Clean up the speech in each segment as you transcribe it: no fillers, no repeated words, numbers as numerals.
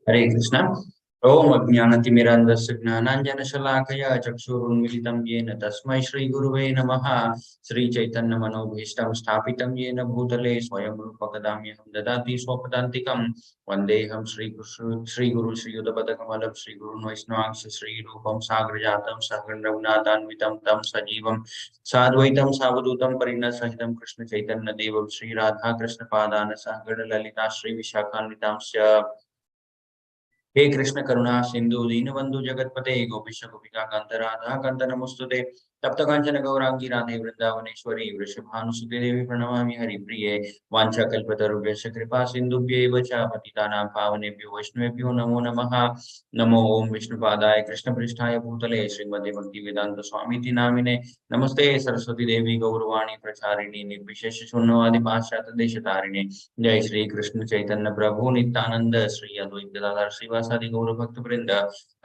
हरे कृष्ण। ओम अज्ञानतिमिरन्धस्य ज्ञानाञ्जनशलाकया चक्षुरुन्मीलितं येन तस्मै श्रीगुरुवे नमः। श्रीचैतन्यमनोभीष्टं स्थापितं येन भूतले स्वयं रूपकदाम्यहं ददाति स्वपदान्तिकं। वन्देऽहं श्रीगुरु श्रीयुतपदकमलं श्रीगुरुन् वैष्णवांश श्रीरूपं साग्रजातं सहगण रघुनाथान्वितं तं सजीवं साद्वैतं सावधूतं परिणतसहितं कृष्णचैतन्यदेवं श्रीराधाकृष्णपादान् सहगण ललिता श्रीविशाखान्वितांश्च। हे कृष्ण करुणा सिंधु दीनबंधु जगतपते गोपीश गोपिका कांत राधा कांत नमोस्तुते तप्त कांचन गौरांगी राधे वृंदावनेश्वरी वृषभानुसुते देवी प्रणमामि हरिप्रिये वाञ्छाकल्पतरुभ्यश्च कृपा सिन्धुभ्यैव च पतितानां पावनेभ्यो वैष्णवेभ्यो नमो नमः। नमो ओम विष्णुपादाय कृष्णपृष्ठाय भूतले श्रीमते भक्तिवेदांत स्वामीति नामिने नमस्ते सरस्वती देवी गौरवाणी प्रचारिणी निर्विशेष शून्यवादी पाश्चात्य देशतारिणे जय श्री कृष्ण चैतन्य प्रभु नित्यानंद श्री अद्वैत गदाधर श्रीवासादि गौर भक्त वृंद।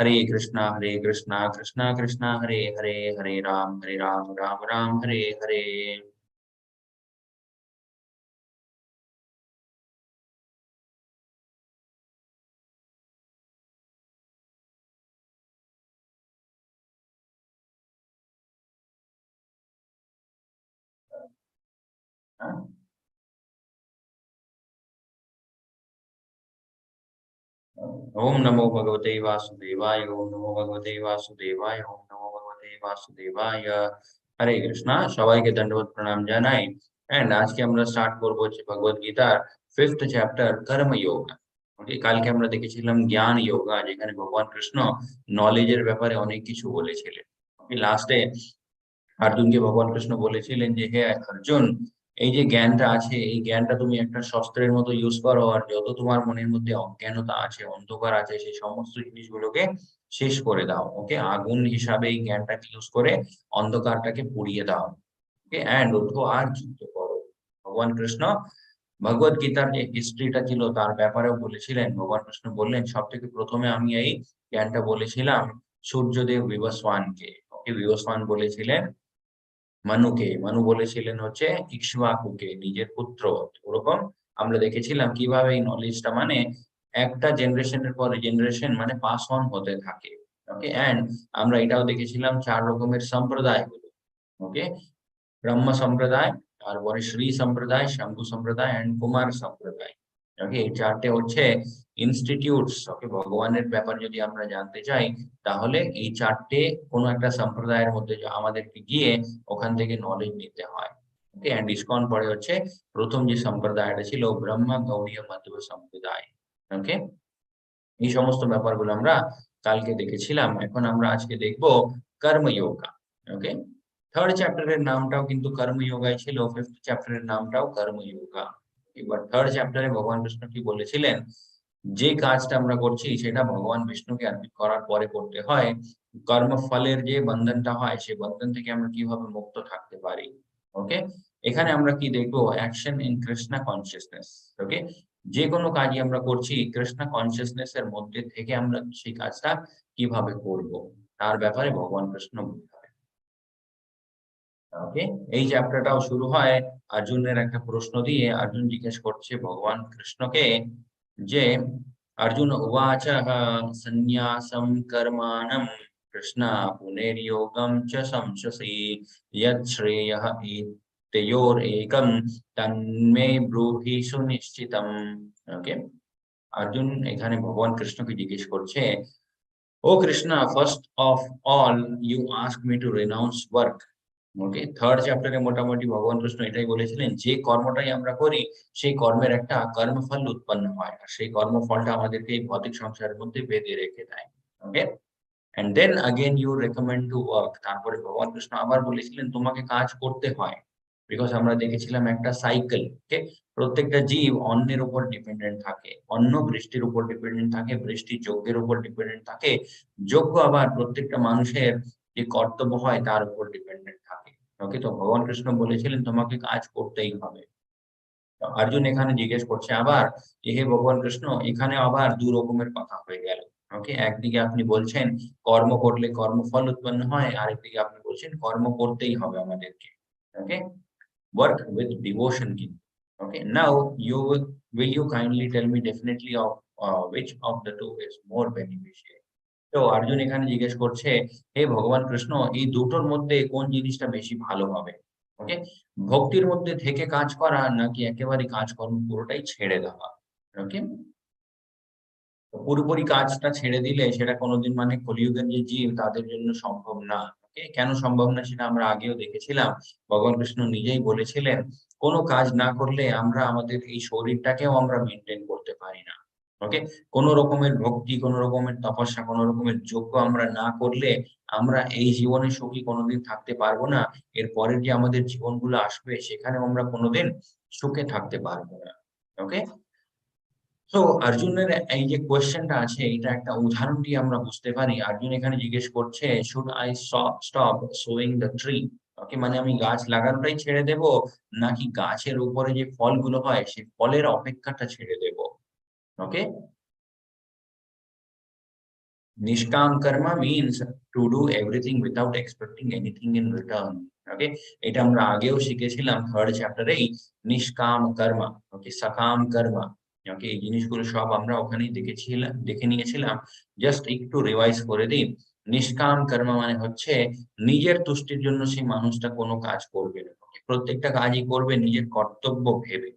हरे कृष्णा कृष्णा कृष्णा हरे हरे हरे राम राम राम हरे हरे। ओम नमो भगवते वासुदेवाय ओम नमो भगवते वासुदेवाय ओम नमो भगवते वासुदेवाय। हरे कृष्णा সবাইকে দণ্ডবত প্রণাম জানাই। এন্ড আজকে আমরা স্টার্ট করব হচ্ছে ভগবত গীতার 5th চ্যাপ্টার কর্ম যোগা। ওকে, কালকে আমরা দেখেছিলাম জ্ঞান যোগা, যেখানে ভগবান কৃষ্ণ নলেজের ব্যাপারে অনেক কিছু বলেছিলেন। ওকে, লাস্টে অর্জুনকে ভগবান কৃষ্ণ বলেছিলেন যে হে অর্জুন, এই যে জ্ঞানটা আছে এই জ্ঞানটা তুমি একটা শস্ত্রের মতো ইউজ করো, আর যত তোমার মনের মধ্যে অজ্ঞানতা আছে অন্ধকার আছে সেই সমস্ত জিনিসগুলোকে শেষ করে দাও। ওকে, আগুন হিসাবে এই জ্ঞানটাকে ইউজ করে অন্ধকারটাকে পুড়িয়ে দাও। ওকে, এন্ড ওঠো আর যুদ্ধ করো। ভগবান কৃষ্ণ ভগবত গীতার যে হিস্ট্রিটা ছিল তার ব্যাপারেও বলেছিলেন। ভগবান কৃষ্ণ বললেন সব থেকে প্রথমে আমি এই জ্ঞানটা বলেছিলাম সূর্যদেব বিবস্বানকে। ওকে, বিবস্বান বলেছিলেন মানুকে, মানু বলেছিলেন হচ্ছে ইক্ষ্বাকুকে নিজের পুত্র। ওরকম আমরা দেখেছিলাম কিভাবে এই নলেজটা মানে একটা জেনারেশনের পরে জেনারেশন মানে পাস অন হতে থাকে। ওকে, এন্ড আমরা এটাও দেখেছিলাম 4 রকমের সম্প্রদায় গুলো। ওকে, ব্রহ্ম সম্প্রদায়, তারপরে শ্রী সম্প্রদায়, শম্ভু সম্প্রদায় এন্ড কুমার সম্প্রদায়। ওকে, এই 4টে হচ্ছে ইনস্টিটিউটস। ওকে, ভগবানের ব্যাপার যদি আমরা জানতে চাই তাহলে এই 4টে কোনো একটা সম্প্রদায়ের মধ্যে আমাদেরকে গিয়ে ওখান থেকে নলেজ নিতে হয়। ওকে, এন্ড ইসকন পরে হচ্ছে প্রথম যে সম্প্রদায়টা ছিল ব্রহ্মা গৌড়ীয় মাধব সম্প্রদায়। ওকে, এই সমস্ত ব্যাপারগুলো আমরা কালকে দেখেছিলাম। এখন আমরা আজকে দেখবো কর্মযোগা। ওকে, থার্ড চ্যাপ্টারের নামটাও কিন্তু কর্মযোগাই ছিল, 5th চ্যাপ্টারের নামটাও কর্মযোগা। এবার থার্ড চ্যাপ্টারে ভগবান কৃষ্ণ কি বলেছিলেন, যে কাজটা আমরা করছি সেটা ভগবান বিষ্ণুকে অর্পিত করার পরে করতে হয়। কর্মফলের যে বন্ধনটা হয় সেই বন্ধন থেকে আমরা কিভাবে মুক্ত থাকতে পারি। ওকে, এখানে আমরা কি দেখবো, অ্যাকশন ইন কৃষ্ণ কনসিয়াসনেস। ওকে, যে কোনো কাজই আমরা করছি কৃষ্ণ কনসিয়াসনেস এর মধ্যে থেকে আমরা সেই কাজটা কিভাবে করব তার ব্যাপারে ভগবান কৃষ্ণ বোঝায়। ওকে, এই চ্যাপ্টারটাও শুরু হয় অর্জুনের একটা প্রশ্ন দিয়ে। অর্জুন জিজ্ঞেস করছে ভগবান কৃষ্ণকে যে अर्जुन उवाच सन्न्यासं कर्माणं कृष्ण पुनर्योगं च संशसि यत् श्रेयः एतयोरेकं तन्मे ब्रूहि सुनिश्चितम्। ओके, अर्जुन এখানে ভগবান কৃষ্ণকে জিজ্ঞেস করছে, ও Krishna, first of all you ask me to renounce work. Okay, third চ্যাপ্টারে মোটামুটি ভগবান কৃষ্ণ এটাই বলেছিলেন যে কর্মটাই আমরা করি সেই কর্মের একটা কর্মফল উৎপন্ন হয়, আর সেই কর্মফলটা আমাদেরকে এই ভৌতিক সংসারের মধ্যে বেঁধে রেখে দেয়। Okay, and then again you recommend to work. তারপরে ভগবান কৃষ্ণ আবার বলেছিলেন তোমাকে কাজ করতে হয়, বিকজ আমরা দেখেছিলাম একটা সাইকেল। ওকে, প্রত্যেকটা জীব অন্যের উপর ডিপেন্ডেন্ট থাকে, অন্য বৃষ্টির উপর ডিপেন্ডেন্ট থাকে, বৃষ্টি যজ্ঞের উপর ডিপেন্ডেন্ট থাকে, যজ্ঞ আবার প্রত্যেকটা মানুষের যে কর্তব্য হয় তার উপর ডিপেন্ডেন্ট থাকে। ওকে, তো ভগবান কৃষ্ণ বলেছিলেন তোমাকে কাজ করতেই হবে। অর্জুন এখানে জিজ্ঞেস করছে আবার যে হে ভগবান কৃষ্ণ, এখানে আবার দু রকমের কথা হয়ে গেল। ওকে, একদিকে আপনি বলছেন কর্ম করলে কর্মফল উৎপন্ন হয়, আরেকদিকে আপনি বলছেন কর্ম করতেই হবে আমাদেরকে। ওকে, work with devotion. Okay, now will you kindly tell me definitely of which of the two is more beneficial? তো অর্জুন এখানে জিজ্ঞেস করছে, হে ভগবান কৃষ্ণ, এই দুটোর মধ্যে কোন জিনিসটা বেশি ভালো হবে? ওকে? ভক্তির মধ্যে থেকে কাজ করা নাকি একেবারে কাজকর্ম পুরোটাই ছেড়ে দেওয়া? ওকে? তো পুরোপুরি কাজটা ছেড়ে দিলে সেটা কোনদিন মানে কলিযুগের যে জীব তাদের জন্য সম্ভব না। ওকে? কেন সম্ভব না সেটা আমরা আগেও দেখেছিলাম। ভগবান কৃষ্ণ নিজেই বলেছিলেন, কোন কাজ না করলে আমরা আমাদের এই শরীরটাকেও আমরা মেইনটেইন করতে পারি না। ওকে? কোন রকমের ভক্তি, কোন রকমের তপস্যা, কোন রকমের যজ্ঞ আমরা না করলে আমরা এই জীবনে সুখী কোনদিন থাকতে পারবো না। এর পরের যে আমাদের জীবনগুলো আসবে সেখানেও আমরা কোনদিন সুখে থাকতে পারবো না। ওকে? তো অর্জুনের এই যে কোয়েশ্চেনটা আছে এটা একটা উদাহরণ দিয়ে আমরা বুঝতে পারি। অর্জুন এখানে জিজ্ঞেস করছে, "Should I stop sowing the tree?" ওকে? মানে আমি গাছ লাগানোটাই ছেড়ে দেব নাকি গাছের উপরে যে ফলগুলো হয় সেই ফলের অপেক্ষাটা ছেড়ে দেব। ওকে? নিষ্কাম কর্মা means to do everything without expecting anything in return. ওকে? এটা আমরা আগেও শিখেছিলাম 3rd চ্যাপ্টারেই নিষ্কাম কর্মা, ওকে? সকাম কর্মা। ওকে? এই জিনিসগুলো সব আমরা ওখানেই দেখে নিয়েছিলাম। জাস্ট একটু রিভাইজ করে দিই। নিষ্কাম কর্মা মানে হচ্ছে নিজের তুষ্টির জন্য সেই মানুষটা কোন কাজ করবে না। ওকে? প্রত্যেকটা কাজই করবে নিজের কর্তব্য ভেবে।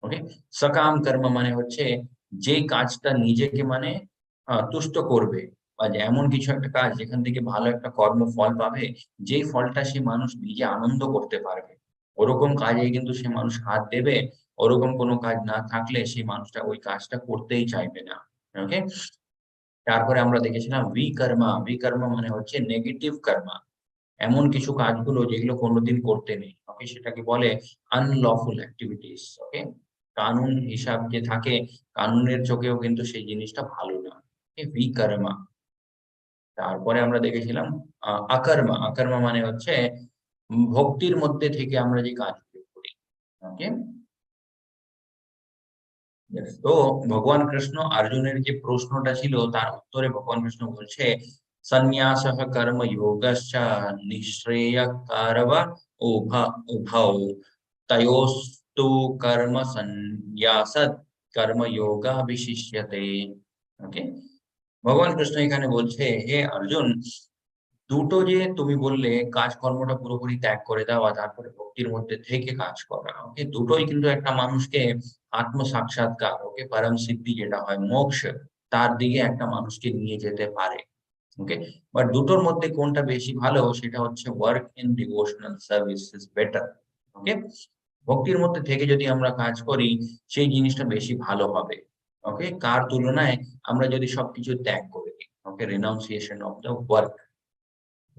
ওকে? সকাম কর্ম মানে হচ্ছে যেই কাজটা নিজেকে মানে তুষ্ট করবে বা যে এমন কিছু একটা কাজ যেখান থেকে ভালো একটা কর্মফল পাবে, যেই ফলটা সে মানুষ নিজে আনন্দ করতে পারবে। ওরকম কাজেই কিন্তু সে মানুষ হাত দেবে। ওরকম কোনো কাজ না থাকলে সেই মানুষটা ওই কাজটা করতেই চাইবে না। ওকে? তারপরে আমরা দেখেছিলাম বিকর্মা। বিকর্মা মানে হচ্ছে নেগেটিভ কর্মা। এমন কিছু কাজগুলো যেগুলো কোনদিন করতে নেই। ওকে? সেটাকে বলে আনলফুল এক্টিভিটিস। ওকে? কানুন হিসাব যে থাকে, কানুনের চোখেও কিন্তু সেই জিনিসটা ভালো না। ওকে? বিকর্মা। তারপরে আমরা দেখেছিলাম আকর্মা। আকর্মা মানে হচ্ছে ভক্তির মধ্যে থেকে আমরা যে কাজগুলো করি। ওকে? Yes, তো ভগবান কৃষ্ণ অর্জুনের যে প্রশ্নটা ছিল তার উত্তরে ভগবান কৃষ্ণ বলছে, "সন্ন্যাসঃ কর্ম যোগশ্চ নিঃশ্রেয় কারব উভৌ তয়োস্তু কর্ম সন্ন্যাসাৎ কর্মযোগঃ বিশিষ্যতে।" ওকে? ভগবান কৃষ্ণ এখানে বলছে, "হে অর্জুন, দুটো যে তুমি বললে কাজকর্মটা পুরোপুরি ত্যাগ করে দেওয়া, তারপরে ভক্তির মধ্যে থেকে কাজ করা। ওকে? দুটোই কিন্তু একটা মানুষকে আত্ম-সাক্ষাৎকার, ওকে? পরম সিদ্ধি যেটা হয় মোক্ষ, তার দিকে একটা মানুষকে নিয়ে যেতে পারে। ওকে? বাট দুটোর মধ্যে কোনটা বেশি ভালো সেটা হচ্ছে work in devotional service is better. Okay? ভক্তির মধ্যে থেকে যদি আমরা কাজ করি সেই জিনিসটা বেশি ভালো হবে। ওকে? কার তুলনায় আমরা যদি সবকিছু ত্যাগ করে দিই। Okay? Renunciation of the work.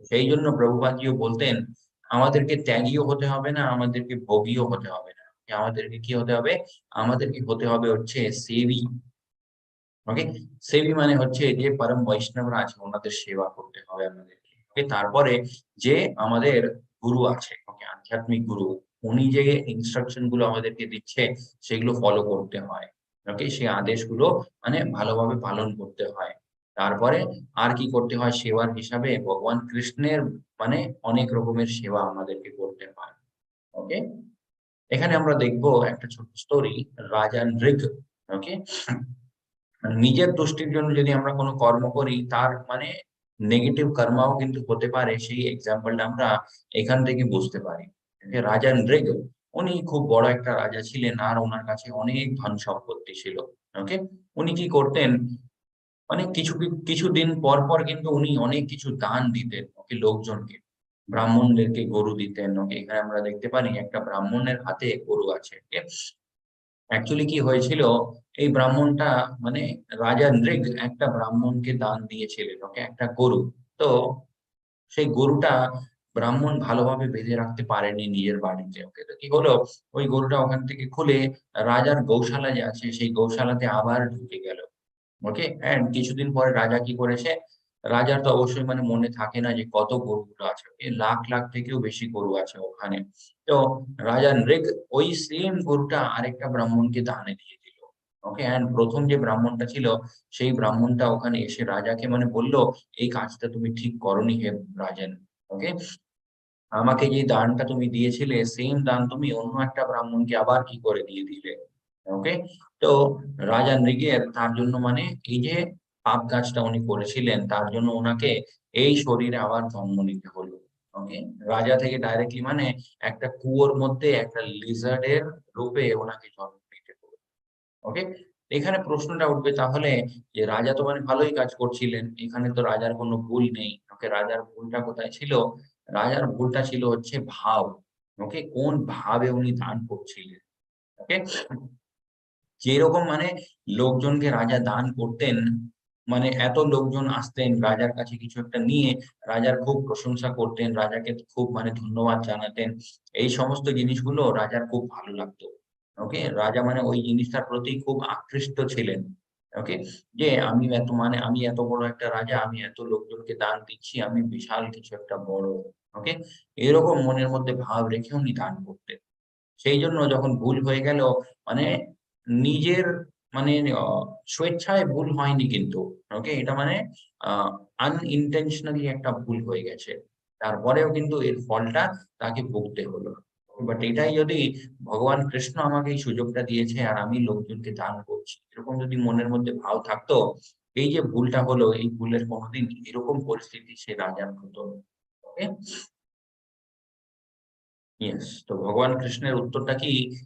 সেইজন্য প্রভুপাদজিও বলতেন, আমাদেরকে ত্যাগীও হতে হবে না, আমাদেরকে ভোগীও হতে হবে না। আমাদেরকে কি হতে হবে? আমাদেরকে হতে হবে হচ্ছে সেবী। ওকে? সেবী মানে হচ্ছে যে পরম বৈষ্ণবরা আছে ওনাদের সেবা করতে হবে আমাদেরকে। ওকে? তারপরে যে আমাদের গুরু আছে, ওকে? আধ্যাত্মিক গুরু, উনি যে ইনস্ট্রাকশন গুলো আমাদেরকে দিচ্ছে সেগুলো ফলো করতে হয়। ওকে? সেই আদেশগুলো মানে ভালোভাবে পালন করতে হয়। তারপরে আর কি করতে হয় সেবার হিসাবে ভগবান কৃষ্ণের মানে অনেক রকমের সেবা আমাদেরকে করতে হয়। ওকে? এখানে আমরা দেখব একটা ছোট্ট স্টোরি, রাজা নৃগ। ওকে? মানে নিজের তুষ্টির জন্য যদি আমরা কোন কর্ম করি তার মানে নেগেটিভ কর্মাও কিন্তু হতে পারে। সেই এক্সাম্পলটা আমরা এখান থেকে বুঝতে পারি। ওকে? রাজা নৃগ উনি খুব বড় একটা রাজা ছিলেন আর উনার কাছে অনেক ধন সম্পত্তি ছিল। ওকে? উনি কি করতেন মানে কিছুদিন পর কিন্তু উনি অনেক কিছু দান দিতেন, ওকে? লোকজনকে। ব্রাহ্মণদেরকে গরু দিতেন। ওকে? এখানে আমরা দেখতে পারি একটা ব্রাহ্মণের হাতে গরু আছে। ওকে? অ্যাকচুয়ালি কি হয়েছিল, এই ব্রাহ্মণটা মানে রাজা নৃগ একটা ব্রাহ্মণকে দান দিয়েছিলেন। ওকে? একটা গরু। তো সেই গরুটা ব্রাহ্মণ ভালোভাবে বেঁধে রাখতে পারেনি নিজের বাড়িতে। ওকে? তো কি হলো, ওই গরুটা ওখান থেকে খুলে রাজার গোশালা যে আছে সেই গোশালাতে আবার ঢুকে গেল। ওকে? অ্যান্ড কিছুদিন পরে রাজা কি করেছে? রাজার তো অবশ্যই মানে মনে থাকে না যে কত গরুগুলো আছে। ওকে? লাখ থেকেও বেশি গরু আছে ওখানে। তো রাজা নৃগ ওই সেম গরুটা আরেকটা ব্রাহ্মণকে দানে দিয়ে দিল। ওকে? অ্যান্ড ১ম যে ব্রাহ্মণটা ছিল সেই ব্রাহ্মণটা ওখানে এসে রাজাকে মানে বলল, "এই কাজটা তুমি ঠিক করোনি হে রাজেন। ওকে? আমাকে যে দানটা তুমি দিয়েছিলে সেম দান তুমি অন্য একটা ব্রাহ্মণকে আবার কি করে দিয়ে দিলে?" ওকে। তো রাজা নৃগের তার জন্য মানে এই যে পাপ কাজটা উনি করেছিলেন তার জন্য ওনাকে এই শরীরে আবার জন্ম নিতে হলো। ওকে। রাজা থেকে ডাইরেক্টলি মানে একটা কুয়োর মধ্যে একটা লিজার্ডের রূপে ওনাকে জন্ম নিতে হলো। ওকে। এখানে প্রশ্নটা উঠবে তাহলে যে রাজা তো মানে ভালোই কাজ করছিলেন, এখানে তো রাজার কোনো ভুল নেই। ওকে, রাজার ভুলটা কোথায় ছিল? রাজার ভুলটা ছিল হচ্ছে ভাব। ওকে, কোন ভাবে উনি দান করছিলেন। ওকে, যেরকম মানে লোকজনকে রাজা দান করতেন, মানে এত লোকজন আসতেন রাজার কাছে কিছু একটা নিয়ে, রাজার খুব প্রশংসা করতেন, রাজাকে খুব মানে ধন্যবাদ জানাতেন। এই সমস্ত জিনিসগুলো রাজার খুব ভালো লাগতো। ওকে? রাজা মানে ওই জিনিসটার প্রতি খুব আকৃষ্ট ছিলেন। ওকে? যে আমি এত বড় একটা রাজা, আমি এত লোকজনকে দান দিচ্ছি, আমি বিশাল কিছু একটা বড়। ওকে? এরকম মনের মধ্যে ভাব রেখে উনি দান করতেন। সেইজন্য যখন ভুল হয়ে গেল মানে নিজের মানে অ স্বেচ্ছায় ভুল হয়নি কিন্তু। ওকে? এটা মানে আ unintentionally একটা ভুল হয়ে গেছে। তারপরেও কিন্তু এর ফলটা তাকে ভুগতে হলো। বাট এটাই যদি ভগবান কৃষ্ণ আমাকে এই সুযোগটা দিয়েছে আর আমি লোকজনকে দান করছি। এরকম যদি মনের মধ্যে ভাব থাকতো, এই যে ভুলটা হলো এই ভুলের কোনদিন এরকম পরিস্থিতি সে রাজার হতো না। ওকে? ইয়েস। তো ভগবান কৃষ্ণের উত্তরটা কি?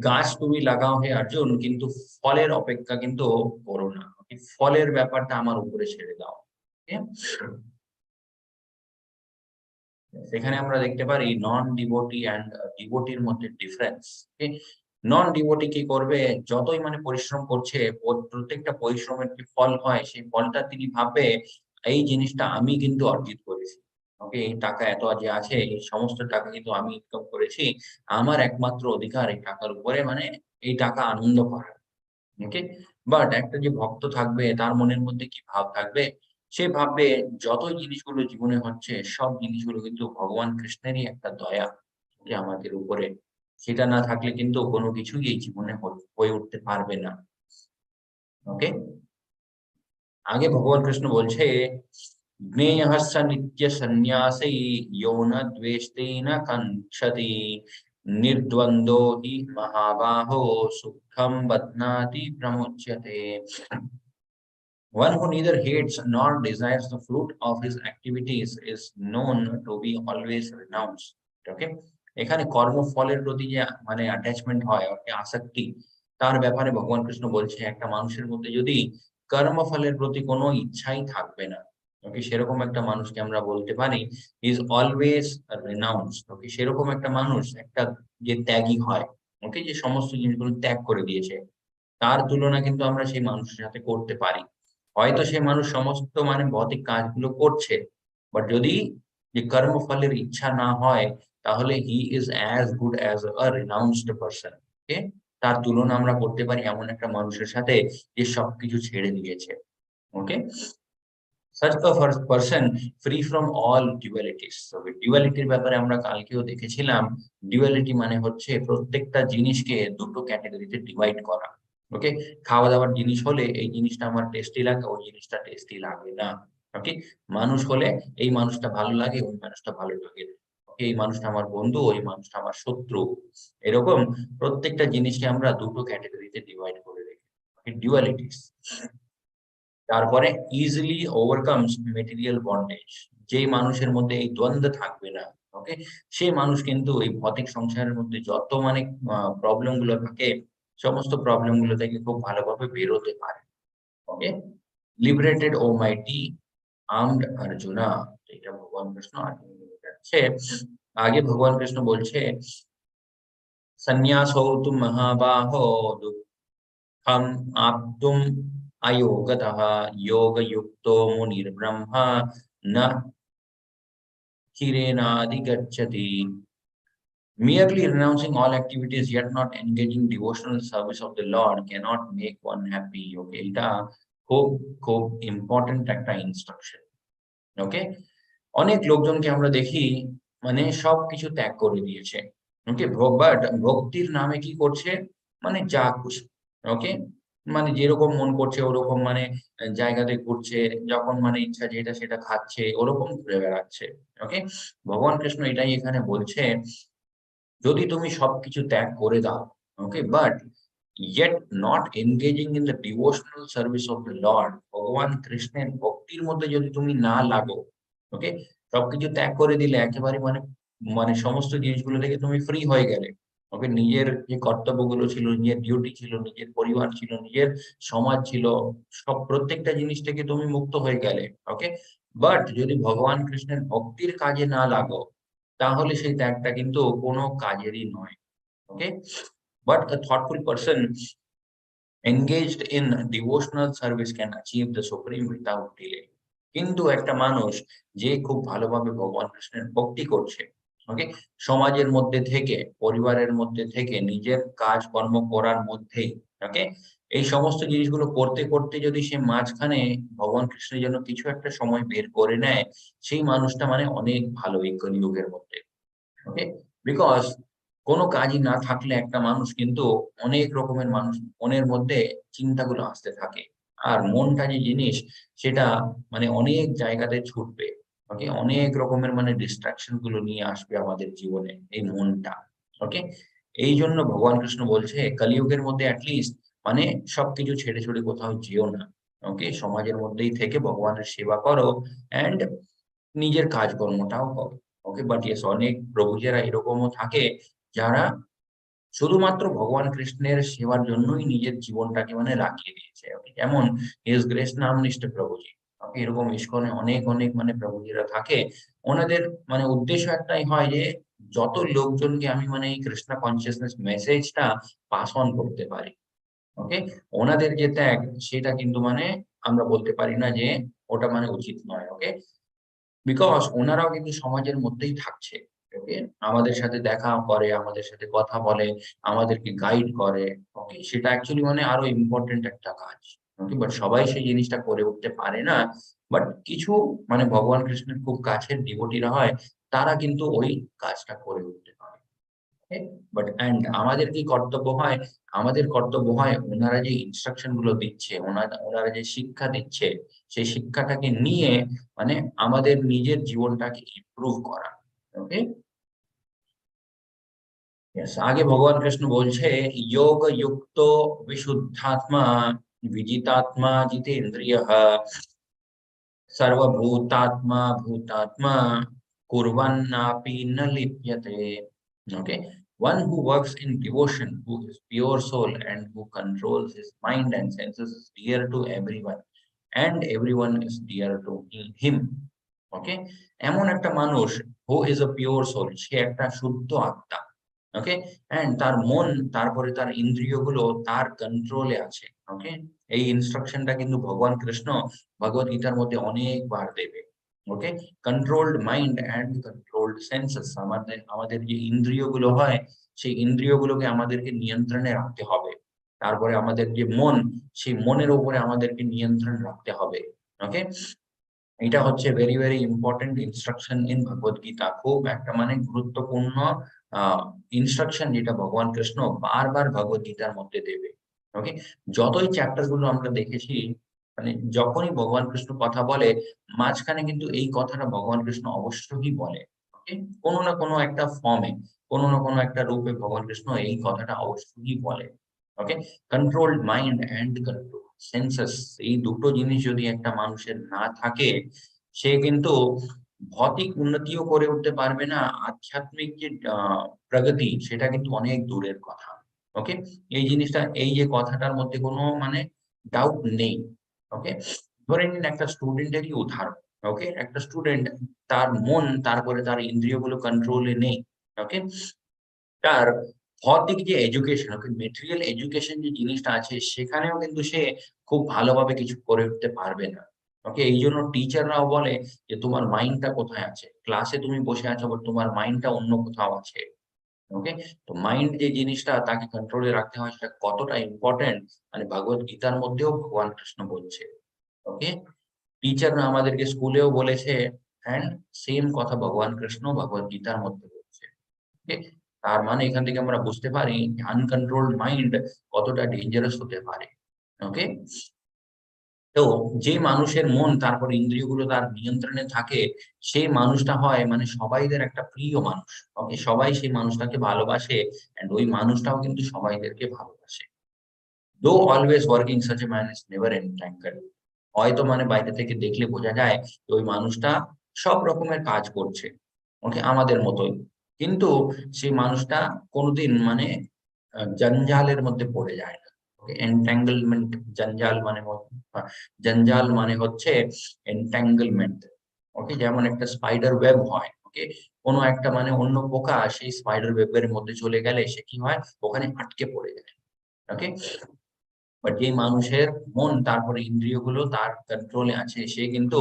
গাছ তুমি লাগাও হে অর্জুন, কিন্তু ফলের অপেক্ষা কিন্তু করো না। ওকে? ফলের ব্যাপারটা আমার উপরে ছেড়ে দাও। ওকে? সেখানে আমরা দেখতে পারি নন ডিভোটি অ্যান্ড ডিভোটির মধ্যে ডিফারেন্স। ওকে? নন ডিভোটি কি করবে? যতই মানে পরিশ্রম করছে, প্রত্যেকটা পরিশ্রমের যে ফল হয়, সেই ফলটা তিনি ভাববে এই জিনিসটা আমি কিন্তু অর্জিত করেছি। ওকে? এই টাকা এত যে আছে, এই সমস্ত টাকা কিন্তু আমি ইনকাম করেছি। আমার একমাত্র অধিকার এই টাকার উপরে মানে এই টাকা আনন্দ করা। ওকে? বাট একটা যে ভক্ত থাকবে তার মনের মধ্যে কি ভাব থাকবে? সে ভাববে যতই জিনিসগুলো জীবনে হচ্ছে সব জিনিসগুলো কিন্তু ভগবান কৃষ্ণেরই একটা দয়া যে আমাদের উপরে। সেটা না থাকলে কিন্তু কোন কিছুই এই জীবনে হয়ে উঠতে পারবে না। ওকে? আগে ভগবান কৃষ্ণ বলছে, "জ্ঞেয়ঃ স নিত্য সন্ন্যাসী ইয়ো ন দ্বেষ্টি ন কাঙ্ক্ষতি, নির্দ্বন্দ্বো হি মহাবাহো সুখং বধ্নাতি প্রমুচ্যতে।" One who neither hates nor desires the fruit of his activities is known to be always renounced. Okay? এখানে কর্মফলের প্রতি যে মানে attachment হয়, আসক্তি, তার ব্যাপারে ভগবান কৃষ্ণ বলছে একটা মানুষের মধ্যে যদি কর্মফলের প্রতি কোনো ইচ্ছাই থাকবে না। ওকে? সেরকম একটা মানুষকে আমরা বলতে পারি is always renounced. ওকে? সেরকম একটা মানুষ একটা যে ত্যাগী হয়, ওকে? যে সমস্ত জিনিসগুলো ত্যাগ করে দিয়েছে। তার তুলনা কিন্তু আমরা সেই মানুষের সাথে করতে পারি। হয়তো সে মানুষ সমস্ত মানে ভৌতিক কাজগুলো করছে। বাট যদি যে কর্মফলের ইচ্ছা না হয়, তাহলে he is as good as a renounced person. ওকে? তার তুলনা আমরা করতে পারি এমন একটা মানুষের সাথে যে সবকিছু ছেড়ে দিয়েছে। ওকে? Such a person free from all dualities. তবে ডুয়ালিটির ব্যাপারে আমরা কালকেও দেখেছিলাম। ডুয়ালিটি মানে হচ্ছে প্রত্যেকটা জিনিসকে দুটো ক্যাটেগরিতে ডিভাইড করা। ওকে? খাওয়া-দাওয়ার জিনিস হলে এই জিনিসটা আমার টেস্টি লাগে, ওই জিনিসটা টেস্টি লাগে না। ওকে? মানুষ হলে এই মানুষটা ভালো লাগে, ওই মানুষটা ভালো লাগে না। ওকে? এই মানুষটা আমার বন্ধু, ওই মানুষটা আমার শত্রু। এরকম প্রত্যেকটা জিনিসকে আমরা দুটো ক্যাটেগরিতে ডিভাইড করে রেখেছি। ডুয়ালিটিস। তারপরে ইজিলি ওভারকামস মেটেরিয়াল বন্ডেজ। যেই মানুষের মধ্যে এই দ্বন্দ্ব থাকবে না, ওকে? সেই মানুষ কিন্তু এই ভৌতিক সংসারের মধ্যে যত মানে প্রবলেম গুলো থাকে, সমস্ত প্রবলেম গুলো থেকে খুব ভালোভাবে বেরোতে পারে। ওকে? লিবারেটেড ও মাইটি আর্মড অর্জুনা। এটা ভগবান কৃষ্ণ আর্জুনকে বোঝাচ্ছে। আগে ভগবান কৃষ্ণ বলছে, "সন্ন্যাসো তু মহাবাহো हम आप्तुम् अयोगतः योगयुक्तो मुनिर्ब्रह्मा न चिरेणाधिगच्छति." Merely renouncing all activities yet not engaging devotional service of the Lord cannot make one happy. Okay, এটা খুব খুব ইম্পর্টেন্ট একটা ইনস্ট্রাকশন। ওকে? অনেক লোকজনকে আমরা দেখি মানে সবকিছু ত্যাগ করে দিয়েছে। ওকে? বাট ভক্তির নামে কি করছে? মানে যা খুশি। ওকে? মানে যেরকম মন করছে ওরকম মানে জায়গাতে ঘুরছে, যখন মানে ইচ্ছা যেটা সেটা খাচ্ছে, ওরকম ঘুরে বেড়াচ্ছে। ওকে? ভগবান কৃষ্ণ এটাই এখানে বলছে, যদি তুমি সবকিছু ত্যাগ করে দাও, okay? But yet not engaging in the devotional service of the Lord, ভগবান কৃষ্ণের ভক্তির মধ্যে যদি তুমি না লাগো, ওকে, সবকিছু ত্যাগ করে দিলে একেবারে মানে মানে সমস্ত জিনিসগুলো থেকে তুমি ফ্রি হয়ে গেলে, ওকে, নিজের যে কর্তব্যগুলো ছিল, নিজের ডিউটি ছিল, নিজের পরিবার ছিল, নিজের সমাজ ছিল, সব প্রত্যেকটা জিনিস থেকে তুমি মুক্ত হয়ে গেলে, ওকে, বাট যদি ভগবান কৃষ্ণের ভক্তির কাজে না লাগো, তাহলে সেই ত্যাগটা কিন্তু কোনো কাজেরই নয়, ওকে। But a thoughtful person engaged in devotional service can achieve the supreme without delay. কিন্তু একটা মানুষ যে খুব ভালোভাবে ভগবান কৃষ্ণের ভক্তি করছে, ওকে, সমাজের মধ্যে থেকে, পরিবারের মধ্যে থেকে, নিজের কাজ কর্ম করার মধ্যেই, ওকে, এই সমস্ত জিনিসগুলো করতে করতে যদি সে মাঝখানে ভগবান কৃষ্ণের জন্য কিছু একটা সময় বের করে নেয়, সেই মানুষটা মানে অনেক ভালো এই কলিযুগের মধ্যে, ওকে। বিকজ কোনো কাজই না থাকলে একটা মানুষ কিন্তু অনেক রকমের মানুষ মনের মধ্যে চিন্তাগুলো আসতে থাকে। আর মনটা যে জিনিস সেটা মানে অনেক জায়গাতে ছুটবে। ওকে? অনেক রকমের মানে ডিস্ট্রাকশন গুলো নিয়ে আসবে আমাদের জীবনে এই মনটা। ওকে? এইজন্য ভগবান কৃষ্ণ বলছে কলিযুগের মধ্যে এট লিস্ট মানে সবকিছু ছেড়ে ছুড়ে কোথাও যেও না। ওকে? সমাজের মধ্যেই থেকে ভগবানের সেবা করো অ্যান্ড নিজের কাজকর্মটাও করো। ওকে? বাট ইয়েস অনেক প্রভুজেরা এরকমও থাকে যারা শুধুমাত্র ভগবান কৃষ্ণের সেবার জন্যই নিজের জীবনটাকে মানে লাগিয়ে দিয়েছে। ওকে? যেমন হিজ গ্রেস নামনিষ্ঠ প্রভুজি। ওকে? এরকম ইসকনে অনেক অনেক মানে প্রভুজিরা থাকে। ওনাদের মানে উদ্দেশ্য একটাই হয় যে যত লোকজনকে আমি মানে এই কৃষ্ণ কনসিয়াসনেস মেসেজটা পাস অন করতে পারি। ওকে? ওনাদের যে ত্যাগ সেটা কিন্তু মানে আমরা বলতে পারি না যে ওটা মানে উচিত নয়। ওকে? বিকজ ওনারাও কিন্তু সমাজের মধ্যেই থাকছে। ওকে? আমাদের সাথে দেখা করে, আমাদের সাথে কথা বলে, আমাদেরকে গাইড করে। ওকে? সেটা অ্যাকচুয়ালি মানে আরো ইম্পোর্টেন্ট একটা কাজ। ওকে? বাট সবাই সেই জিনিসটা করে উঠতে পারে না। বাট কিছু মানে ভগবান কৃষ্ণের খুব কাছের ডিভোটিরা হয়, তারা কিন্তু ওই কাজটা করে উঠতে পারে। ওকে? বাট অ্যান্ড আমাদের কি কর্তব্য হয়? আমাদের কর্তব্য হয় ওনারা যে ইনস্ট্রাকশন গুলো দিচ্ছে, ওনারা যে শিক্ষা দিচ্ছে, সেই শিক্ষাটাকে নিয়ে মানে আমাদের নিজের জীবনটাকে ইমপ্রুভ করা। ওকে? ইয়েস, আগে ভগবান কৃষ্ণ বলছে যোগ যুক্ত বিশুদ্ধাত্মা বিজিতাত্মা জিতেন্দ্রিয়ঃ सर्वभूतात्मा भूतात्मा kurvannapi na lipyate. Okay. One who works in devotion, who is pure soul and who controls his mind and senses is dear to everyone and everyone is dear to him. Okay. এমন একটা মানুষ who is a pure soul, সে একটা শুদ্ধ আত্মা। ওকে? And তার মন তারপরে তার ইন্দ্রিয়গুলো তার কন্ট্রোলে আছে। ওকে? এই ইনস্ট্রাকশনটা কিন্তু ভগবান কৃষ্ণ ভগবত গীতার মধ্যে অনেকবার দেবে। Okay? Controlled mind and controlled senses, আমাদের আমাদের যে ইন্দ্রিয়গুলো হয়, সেই ইন্দ্রিয়গুলোকে আমাদেরকে নিয়ন্ত্রণে রাখতে হবে। তারপরে আমাদের যে মন, সেই মনের উপরে আমাদেরকে নিয়ন্ত্রণ রাখতে হবে। ওকে? এটা হচ্ছে very, very important instruction in Bhagavad Gita. খুব একটা মানে গুরুত্বপূর্ণ আ ইনস্ট্রাকশন যেটা ভগবান কৃষ্ণ বারবার ভগবত গীতার মধ্যে দেবে। ওকে? যতই চ্যাপ্টার গুলো আমরা দেখেছি, মানে যখনই ভগবান কৃষ্ণ কথা বলে, মাঝখানে কিন্তু এই কথাটা ভগবান কৃষ্ণ অবশ্যই বলে। ওকে? কোনো না কোনো একটা ফর্মে, কোনো না কোনো একটা রূপে ভগবান কৃষ্ণ এই কথাটা অবশ্যই বলে। Okay? Controlled mind and control senses, এই দুটো জিনিস যদি একটা মানুষের না থাকে, সে কিন্তু ভৌতিক উন্নতিও করে উঠতে পারবে না। আধ্যাত্মিক যে প্রগতি সেটা কিন্তু অনেক দূরের কথা। ওকে? এই জিনিসটা এই যে কথাটার মধ্যে কোনো মানে ডাউট নেই। ওকে? ধরে নিন একটা স্টুডেন্টেরই উদাহরণ। ওকে? একটা স্টুডেন্ট তার মন তারপরে তার ইন্দ্রিয়গুলো কন্ট্রোলে নেই। ওকে? তার ভৌতিক যে এডুকেশন, ওকে, মেটেরিয়াল এডুকেশন যে জিনিসটা আছে সেখানেও কিন্তু সে খুব ভালোভাবে কিছু করে উঠতে পারবে না। ওকে? এইজন্য টিচাররাও বলে যে তোমার মাইন্ডটা কোথায় আছে? ক্লাসে তুমি বসে আছো বাট তোমার মাইন্ডটা অন্য কোথাও আছে। ওকে? তো মাইন্ড যে জিনিসটা তাকে কন্ট্রোলে রাখতে হয় সেটা কতটা ইম্পোর্টেন্ট মানে ভগবত গীতার মধ্যেও ভগবান কৃষ্ণ বলছে। ওকে? টিচাররা আমাদেরকে স্কুলেও বলেছে অ্যান্ড সেম কথা ভগবান কৃষ্ণ ভগবত গীতার মধ্যে বলছে। ওকে? তার মানে এখান থেকে আমরা বুঝতে পারি আনকন্ট্রোলড মাইন্ড কতটা ডেঞ্জারাস হতে পারে। ওকে? তো যে মানুষের মন তারপর ইন্দ্রিয়গুলো তার নিয়ন্ত্রণে থাকে, সেই মানুষটা হয় মানে সবাইদের একটা প্রিয় মানুষ। ওকে? সবাই সেই মানুষটাকে ভালোবাসে অ্যান্ড ওই মানুষটাও কিন্তু সবাইদেরকে ভালোবাসে। Though always working such a man is never entangle. হয়তো মানে বাইরে থেকে দেখলে বোঝা যায় যে ওই মানুষটা সব রকমের কাজ করছে, ওকে, আমাদের মতোই, কিন্তু সেই মানুষটা কোনোদিন মানে জঞ্জালের মধ্যে পড়ে যায় না। ওকে, এনট্যাঙ্গলমেন্ট, জঞ্জাল মানে জঞ্জাল মানে হচ্ছে এনট্যাঙ্গলমেন্ট। ওকে, যেমন একটা স্পাইডার ওয়েব হয়, ওকে, কোনো একটা মানে অন্য পোকা সেই স্পাইডার ওয়েবের মধ্যে চলে গেলে সে কি হয়, ওখানে আটকে পড়ে যায়। ওকে, বাট যে মানুষের মন তারপরে ইন্দ্রিয়গুলো তার কন্ট্রোলে আছে, সে কিন্তু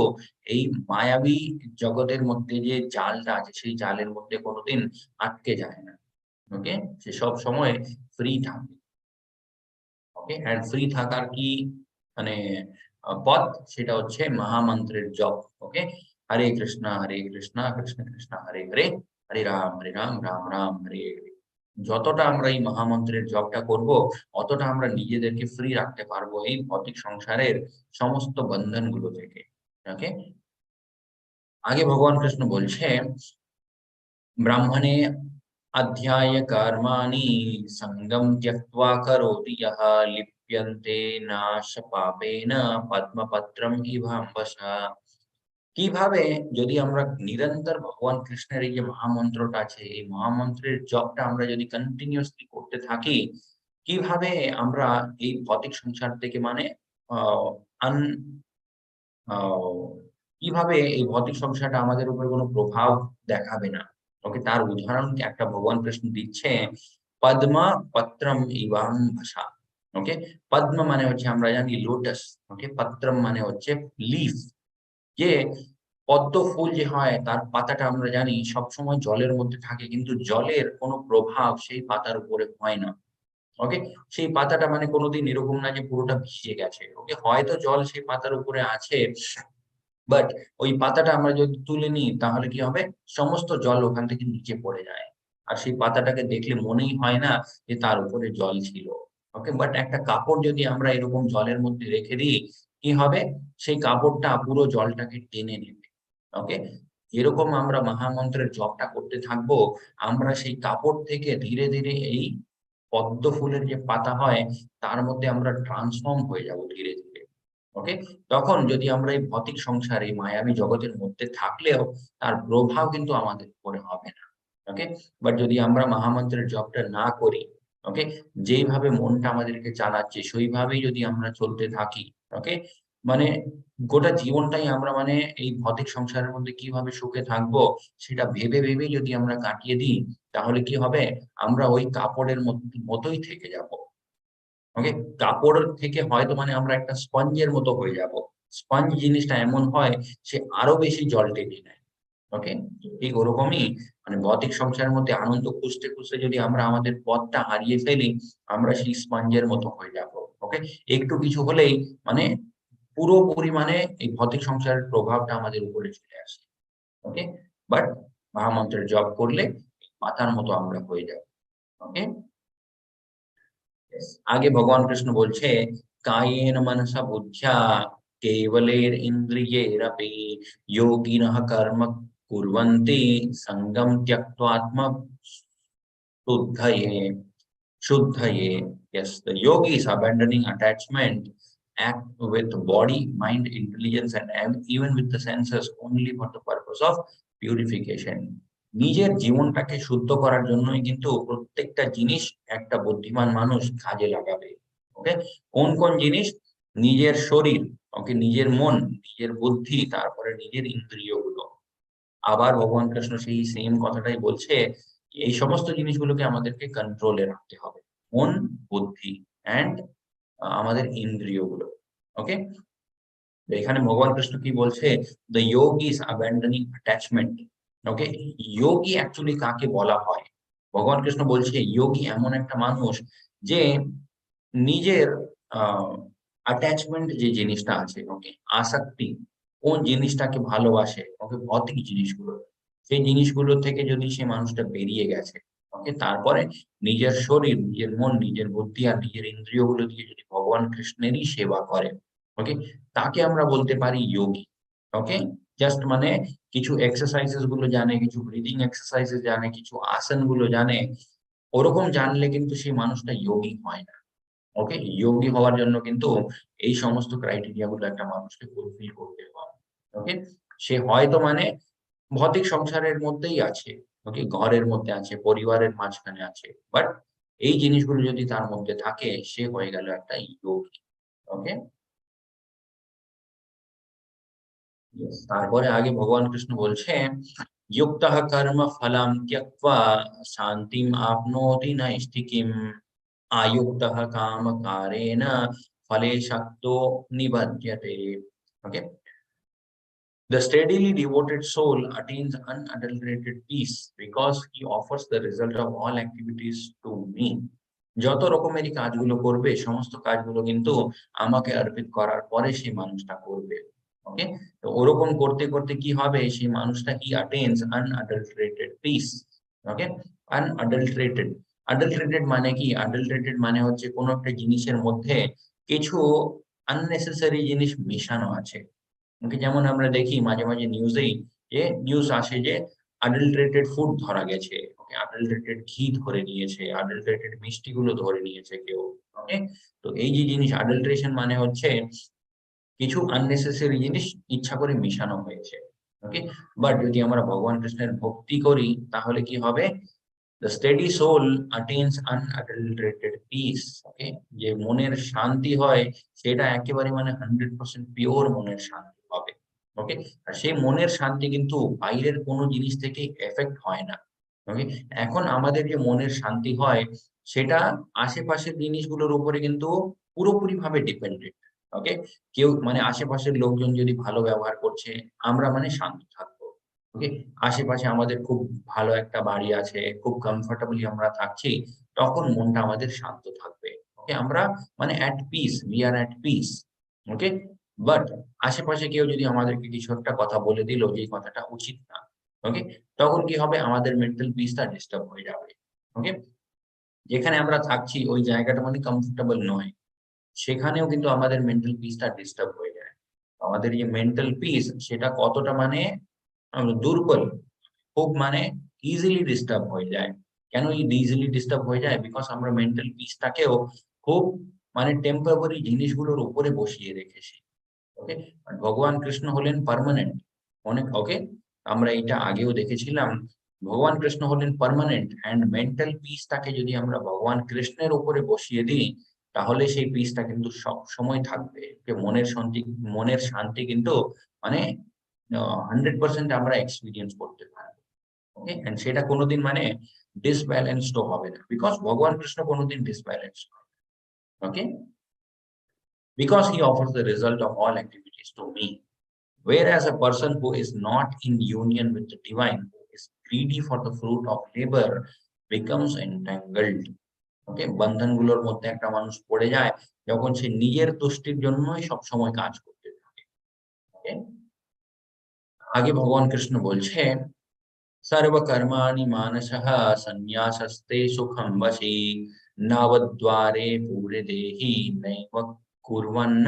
এই মায়াবী জগতের মধ্যে যে জালটা আছে সেই জালের মধ্যে কোনোদিন আটকে যায় না। ওকে, সে সব সময় ফ্রি থাকে। ওকে, এন্ড ফ্রি থাকার কি মানে পথ, সেটা হচ্ছে মহামন্ত্রের জপ। ওকে, হরে কৃষ্ণ কৃষ্ণ কৃষ্ণ হরে হরে, হরে রাম রাম রাম হরে হরে। যতটা আমরা এই মহামন্ত্রের জপটা করব, অতটা আমরা নিজেদেরকে ফ্রি রাখতে পারবো এই ভৌতিক সংসারের সমস্ত বন্ধন গুলো থেকে। ওকে, আগে ভগবান কৃষ্ণ বলছে, ব্রাহ্মণে अध्याय कर्माणि संगम त्यक्त्वा करोति यः लिप्यन्ते नाश पापेन पद्मपत्रम इवाम्बसा। কিভাবে যদি আমরা নিরন্তর ভগবান কৃষ্ণের এই যে মহামন্ত্রটা আছে, এই মহামন্ত্রের জপটা আমরা যদি কন্টিনিউয়াসলি করতে থাকি, কিভাবে আমরা এই ভৌতিক সংসার থেকে মানে আহ আন আহ কিভাবে এই ভৌতিক সংসারটা আমাদের উপর কোনো প্রভাব দেখাবে না। ওকে, তার উদাহরণ একটা ভগবান কৃষ্ণ দিচ্ছে, পদ্মা পত্রম ইবাম ভাষা। ওকে, পদ্ম মানে হচ্ছে আমরা জানি লোটাস। ওকে, পত্রম মানে হচ্ছে লিফ। যে পদ্ম ফুল যে হয় তার পাতাটা আমরা জানি সবসময় জলের মধ্যে থাকে, কিন্তু জলের কোনো প্রভাব সেই পাতার উপরে হয় না। ওকে, সেই পাতাটা মানে কোনোদিন এরকম না যে পুরোটা ভিজে গেছে। ওকে, হয়তো জল সেই পাতার উপরে আছে, বাট ওই পাতাটা আমরা যদি তুলে নিই তাহলে কি হবে, সমস্ত জল ওখান থেকে নিচে পড়ে যায়। আর সেই পাতাটাকে দেখলে মনেই হয় না যে তার উপরে জল ছিল। ওকে, বাট একটা কাপড় যদি আমরা এরকম জলের মধ্যে রেখে দিই, কি হবে, সেই কাপড়টা পুরো জলটাকে টেনে নেবে। ওকে, এরকম আমরা মহামন্ত্রের জপটা করতে থাকবো, আমরা সেই কাপড় থেকে ধীরে ধীরে এই পদ্ম ফুলের যে পাতা হয় তার মধ্যে আমরা ট্রান্সফর্ম হয়ে যাব ধীরে ধীরে। ওকে, তখন যদি আমরা এই ভৌতিক সংসার, এই মায়াবী জগতের মধ্যে থাকলেও তার প্রভাব কিন্তু আমাদের উপরে হবে না। ওকে, বাট যদি আমরা মহামন্ত্রের জপটা না করি, ওকে, যেইভাবে মনটা আমাদেরকে চালাচ্ছে সেইভাবেই যদি আমরা চলতে থাকি, ওকে, মানে গোটা জীবনটাই আমরা মানে এই ভৌতিক সংসারের মধ্যে কিভাবে সুখে থাকবো সেটা ভেবে ভেবেই যদি আমরা কাটিয়ে দিই, তাহলে কি হবে, আমরা ওই কাপড়ের মতোই থেকে যাব। ওকে, কাপড় থেকে হয়তো মানে আমরা একটা স্পঞ্জের মতো হয়ে যাব। স্পঞ্জ জিনিসটা এমন হয়, সে আরো বেশি জল টেনে নেয়। ওকে, ঠিক ওরকমই মানে ভৌতিক সংসারের মধ্যে আনন্দ খুঁজতে খুঁজতে যদি আমরা আমাদের পথটা হারিয়ে ফেলি, আমরা সেই স্পঞ্জের মতো হয়ে যাব। ওকে, একটু কিছু হলেই মানে পুরো পরিমাণে এই ভৌতিক সংসারের প্রভাবটা আমাদের উপরে চলে আসে। ওকে, বাট মহামন্ত্রের জপ করলে পাতার মতো আমরা হয়ে যাব। ওকে, आगे भगवान कृष्ण बोलছে, कायेन मनसा बुद्ध्या केवलैरिन्द्रियैरपि योगिनः कर्म कुर्वन्ति संगम त्यक्त्वात्म शुद्धये शुद्धये। Yes, the yogis abandoning attachment act with body, mind, intelligence and even with the senses only for the purpose of purification. নিজের জীবনটাকে শুদ্ধ করার জন্যই কিন্তু প্রত্যেকটা জিনিস একটা বুদ্ধিমান মানুষ কাজে লাগাবে। ওকে, কোন কোন জিনিস, নিজের শরীর, ওকে, নিজের মন, নিজের বুদ্ধি, তারপরে নিজের ইন্দ্রিয়গুলো। আবার ভগবান কৃষ্ণ সেই সেম কথাটাই বলছে, এই সমস্ত জিনিসগুলোকে আমাদেরকে কন্ট্রোলে রাখতে হবে, মন, বুদ্ধি এন্ড আমাদের ইন্দ্রিয়গুলো। ওকে, এখানে ভগবান কৃষ্ণ কি বলছে, the yogi is abandoning attachment. Okay, yogi actually কাকে বলা হয়, ভগবান কৃষ্ণ বলছে যোগী এমন একটা মানুষ যে নিজের অ্যাটাচমেন্ট যে জিনিসটা আছে, ওকে, আসক্তি, কোন জিনিসটাকে ভালোবাসে, ওকে, ভৌতিক জিনিসগুলো, সেই জিনিসগুলো থেকে যদি সে মানুষটা বেরিয়ে গেছে, ওকে, তারপরে নিজের শরীর, নিজের মন, নিজের বুদ্ধি আর নিজের ইন্দ্রিয়গুলো দিয়ে যদি ভগবান কৃষ্ণেরই সেবা করে, ওকে, তাকে আমরা বলতে পারি যোগী। ওকে, জাস্ট মানে কিছু এক্সারসাইজেস গুলো জানে, কিছু ব্রিদিং এক্সারসাইজেস জানে, কিছু আসন গুলো জানে, ওরকম জানলে কিন্তু সেই মানুষটা যোগী হয় না। ওকে, যোগী হওয়ার জন্য কিন্তু এই সমস্ত ক্রাইটেরিয়া গুলো একটা মানুষকে ফুলফিল করতে হয়। ওকে, সে হয়তো মানে ভৌতিক সংসারের মধ্যেই আছে, ওকে, ঘরের মধ্যে আছে, পরিবারের মাঝখানে আছে, বাট এই জিনিসগুলো যদি তার মধ্যে থাকে, সে হয়ে গেল একটা যোগী। ওকে, তারপরে আগে ভগবান কৃষ্ণ বলছেন, युक्तः कर्म फलं त्यक्त्वा शान्तिम् आप्नोति नैष्ठिकीम् आयुक्तः कामकारेण फले शक्तो निबध्यते। Okay, the steadily devoted soul attains unadulterated peace because he offers the result of all activities to me. যত রকমেরই কাজগুলো করবে, সমস্ত কাজগুলো কিন্তু আমাকে অর্পিত করার পরে সেই মানুষটা করবে। ওকে, তো ওরকম করতে করতে কি হবে, সেই মানুষটা কি attains unadulterated peace। ওকে, unadulterated, adulterated মানে কি? adulterated মানে হচ্ছে কোনো একটা জিনিসের মধ্যে কিছু unnecessary জিনিস মেশানো আছে। ওকে, যেমন আমরা দেখি মাঝে মাঝে নিউজেই যে নিউজ আসে যে অ্যাডাল্টারেটেড ফুড ধরা গেছে, ওকে, অ্যাডাল্টারেটেড ঘি ধরে নিয়েছে, অ্যাডাল্টারেটেড মিষ্টিগুলো ধরে নিয়েছে কেউ। ওকে, তো এই যে জিনিস অ্যাডাল্টারেশন মানে হচ্ছে কিছু আননেসেসারি জিনিস ইচ্ছা করে মিশানো হয়েছে। ওকে, বাট যদি আমরা ভগবান কৃষ্ণের ভক্তি করি তাহলে কি হবে? The steady soul attains unadulterated peace. Okay, যে মনের শান্তি হয় সেটা একেবারে মানে 100% পিওর মনের শান্তি হবে। ওকে, আর সেই মনের শান্তি কিন্তু বাইরের কোনো জিনিস থেকে এফেক্ট হয় না। ওকে, এখন আমাদের যে মনের শান্তি হয় সেটা আশেপাশের জিনিসগুলোর উপরে কিন্তু পুরোপুরি ভাবে ডিপেন্ডেন্ট। ওকে, কেউ মানে আশেপাশের লোকজন যদি ভালো ব্যবহার করছে, আমরা মানে শান্ত থাকবো। ওকে, আশেপাশে আমাদের খুব ভালো একটা বাড়ি আছে, খুব কমফোর্টেবলি আমরা থাকছি, তখন মনটা আমাদের শান্ত থাকবে। ওকে, আমরা মানে at peace, we are at peace. Okay, but আশেপাশে কেউ যদি আমাদেরকে কিছু একটা কথা বলে দিল যে এই কথাটা উচিত না, ওকে, তখন কি হবে? আমাদের মেন্টাল পিসটা ডিস্টার্ব হয়ে যাবে। ওকে, যেখানে আমরা থাকছি ওই জায়গাটা মানে কমফোর্টেবল নয়, সেখানেও কিন্তু আমাদের মেন্টাল পিসটা ডিস্টার্ব হয়ে যায়। আমাদের যে মেন্টাল পিস সেটা কতটা মানে দুর্বল, খুব মানে ইজিলি ডিস্টার্ব হয়ে যায়। কেন ইজিলি ডিস্টার্ব হয়ে যায়? বিকজ আমরা মেন্টাল পিসটাকেও খুব মানে টেম্পোরারি জিনিসগুলোর উপরে বসিয়ে রেখেছি। ওকে, ভগবান কৃষ্ণ হলেন পার্মানেন্ট। অনেক ওকে, আমরা এটা আগেও দেখেছিলাম, ভগবান কৃষ্ণ হলেন পার্মানেন্ট, এন্ড মেন্টাল পিসটাকে যদি আমরা ভগবান কৃষ্ণের উপরে বসিয়ে দিই তাহলে সেই পিসটা কিন্তু সব সময় থাকবে। যে মনের শান্তি কিন্তু মানে 100% আমরা এক্সপিরিয়েন্স করতে পারবো। ওকে, এন্ড সেটা কোনোদিন মানে ডিসব্যালেন্সড হবে না, বিকজ ভগবান কৃষ্ণ কোনোদিন ডিসব্যালেন্সড নয়। ওকে, because he offers the result of all activities to me. Whereas a person who is not in union with the divine, who is greedy for the fruit of labor, becomes entangled. ওকে, বন্ধনগুলোর মধ্যে একটা মানুষ পড়ে যায় যখন সে নিজের তুষ্টির জন্যই সব সময় কাজ করতে থাকে। ওকে, আগে ভগবান কৃষ্ণ বলছে, सर्वकर्माणि मानसः संन्यासस्ते सुखं वशी नवद्वारे पूरे देहि नैव कुर्वन्न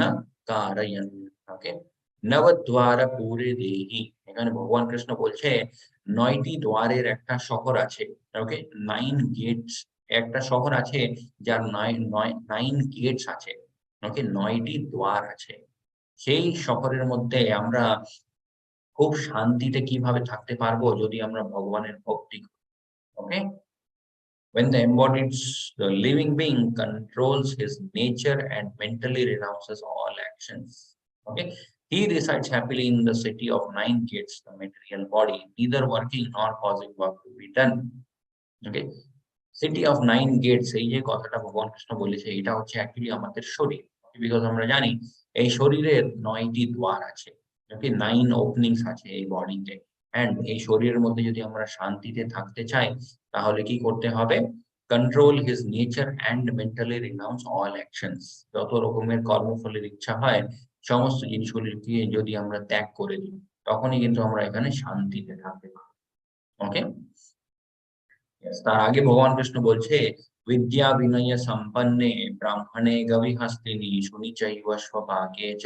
कारयन्। ওকে, নবদ্বার পুরে দেহি, এখানে ভগবান কৃষ্ণ বলছে 9টি দ্বারের একটা শহর আছে। ওকে, 9 গেটস, একটা শহর আছে যার 9 গেটস আছে। ওকে, 9টি দ্বার আছে। সেই শহরের মধ্যে আমরা খুব শান্তিতে কিভাবে থাকতে পারবো? যদি আমরা ভগবানের ভক্তি করি। ওকে, when the living being controls his nature and mentally renounces all actions. Okay, he resides happily in the city of 9 gates, the material body, neither working nor causing work to be done. Okay, city of 9 gates, এই যে কথাটা ভগবান কৃষ্ণ বলেছে এটা হচ্ছে actually আমাদের শরীর। Because আমরা জানি এই শরীরের 9টি দ্বার আছে। ওকে, 9 ওপেনিংস আছে এই বডিতে। এন্ড এই শরীরের মধ্যে যদি আমরা শান্তিতে থাকতে চাই তাহলে কি করতে হবে? Control his nature and mentally renounce all actions. যত রকমের কর্মফলের ইচ্ছা হয় সমস্ত জিনিসগুলিকে যদি আমরা ত্যাগ করে দিই তখনই কিন্তু আমরা এখানে শান্তিতে থাকতে পারবো। ওকে, তার আগে ভগবান কৃষ্ণ বলছে, বিদ্যা বিনয় সম্পন্নে ব্রাহ্মণে গবিহস্তিনি শুনিচৈব স্বভাগে চ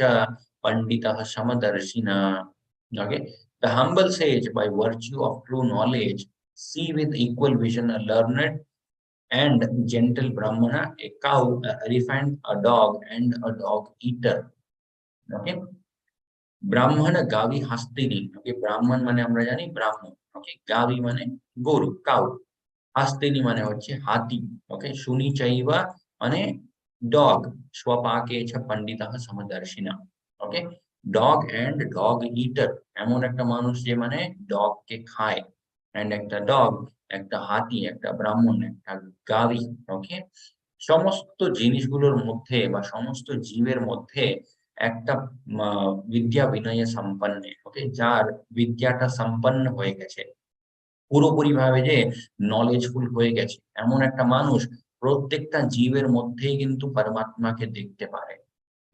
পণ্ডিতঃ সমদর্শিনা। Okay, the humble sage by virtue of true knowledge see with equal vision a learned and gentle brahmana, a cow, a elephant, a dog, and a dog eater. Okay, ব্রাহ্মণ গাভী হাস্তিনী। ওকে, ব্রাহ্মণ মানে আমরা জানি ব্রাহ্মণ। ওকে, গাভী মানে গরু, কাউ। হাস্তিনী মানে হচ্ছে হাতি। ওকে, শুনি চাইবা মানে ডগ। স্বপাকে ছ পণ্ডিতঃ সমদর্শিনা। ওকে, ডগ এন্ড ডগ ইটার, এমন একটা মানুষ যে মানে ডগ কে খায়। এন্ড একটা ডগ, একটা হাতি, একটা ব্রাহ্মণ, একটা গাভী। ওকে, সমস্ত জিনিসগুলোর মধ্যে বা সমস্ত জীবের মধ্যে একটা বিদ্যা বিনয়ে সম্পন্নে। ওকে, যার বিদ্যাটা সম্পন্ন হয়ে গেছে, পুরোপুরিভাবে যে নলেজফুল হয়ে গেছে, এমন একটা মানুষ প্রত্যেকটা জীবের মধ্যেই কিন্তু পরমাত্মাকে দেখতে পারে।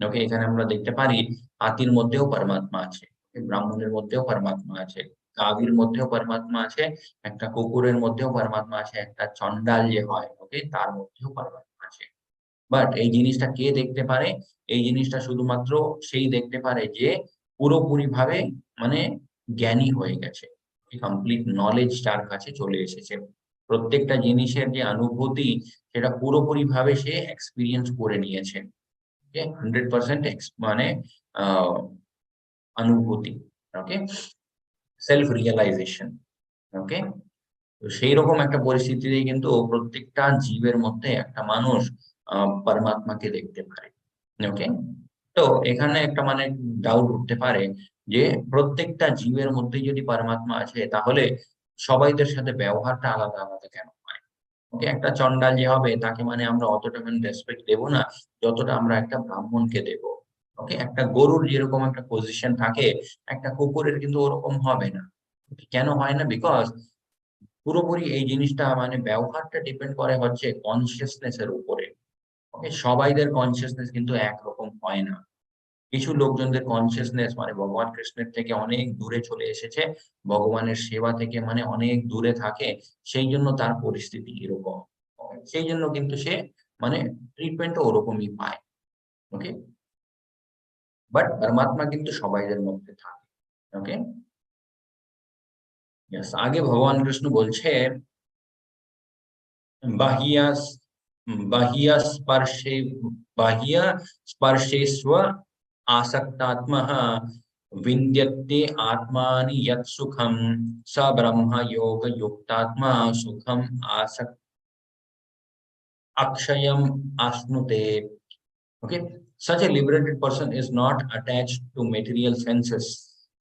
ওকে, এখানে আমরা দেখতে পারি হাতির মধ্যেও পরমাত্মা আছে, ব্রাহ্মণের মধ্যেও পরমাত্মা আছে, গাভীর মধ্যেও পরমাত্মা আছে, একটা কুকুরের মধ্যেও পরমাত্মা আছে, একটা চন্ডাল যে হয়, ওকে, তার মধ্যেও পরমাত্মা আছে। বাট এই জিনিসটা কে দেখতে পারে? এই জিনিসটা শুধুমাত্র সেই দেখতে পারে যে পুরোপুরিভাবে মানে জ্ঞানী হয়ে গেছে, কমপ্লিট নলেজ তার কাছে চলে এসেছে। প্রত্যেকটা জিনিসের যে অনুভূতি, সেটা পুরোপুরিভাবে সে এক্সপেরিয়েন্স করে নিয়েছে। ওকে, 100% মানে আহ অনুভূতি। ওকে, সেলফ রিয়েলাইজেশন। ওকে, তো সেই রকম একটা পরিস্থিতিতে কিন্তু প্রত্যেকটা জীবের মধ্যে একটা মানুষ পরমাত্মাকে দেখতে পারে। ওকে, তো এখানে একটা মানে ডাউট উঠতে পারে যে প্রত্যেকটা জীবের মধ্যে যদি পরমাত্মা আছে, তাহলে সবাইদের সাথে ব্যবহারটা আলাদা আলাদা কেন হয়? ওকে, একটা চন্ডাল যে হবে তাকে মানে আমরা অতটা মানে রেসপেক্ট দেবো না যতটা আমরা একটা ব্রাহ্মণকে দেব। ওকে, একটা গরুর যেরকম একটা পজিশন থাকে, একটা কুকুরের কিন্তু ওরকম হবে না। কেন হয় না? বিকজ পুরোপুরি এই জিনিসটা মানে ব্যবহারটা ডিপেন্ড করে হচ্ছে কনসিয়াসনেস এর উপরে। ওকে, সবাইদের কনসিয়াসনেস কিন্তু একরকম হয় না। কিছু লোকজনদের কনসিয়াসনেস মানে ভগবান কৃষ্ণের থেকে অনেক দূরে চলে এসেছে, ভগবানের সেবা থেকে মানে অনেক দূরে থাকে, সেই জন্য তার পরিস্থিতি এরকম। সেই জন্য কিন্তু সে মানে ট্রিটমেন্টও ওরকমই পায়। ওকে, বাট পরমাত্মা কিন্তু সবাইদের মধ্যে থাকে। ওকে, আগে ভগবান কৃষ্ণ বলছে बाह्यास् बाह्यस्पर्शे बाह्यस्पर्शेष्व आसक्तात्मः विन्द्यते आत्मानि यत् सुखं स ब्रह्म योग युक्तात्मा सुखम आसक्त अक्षयम आश्नुते। Okay, such a liberated person is not attached to material senses.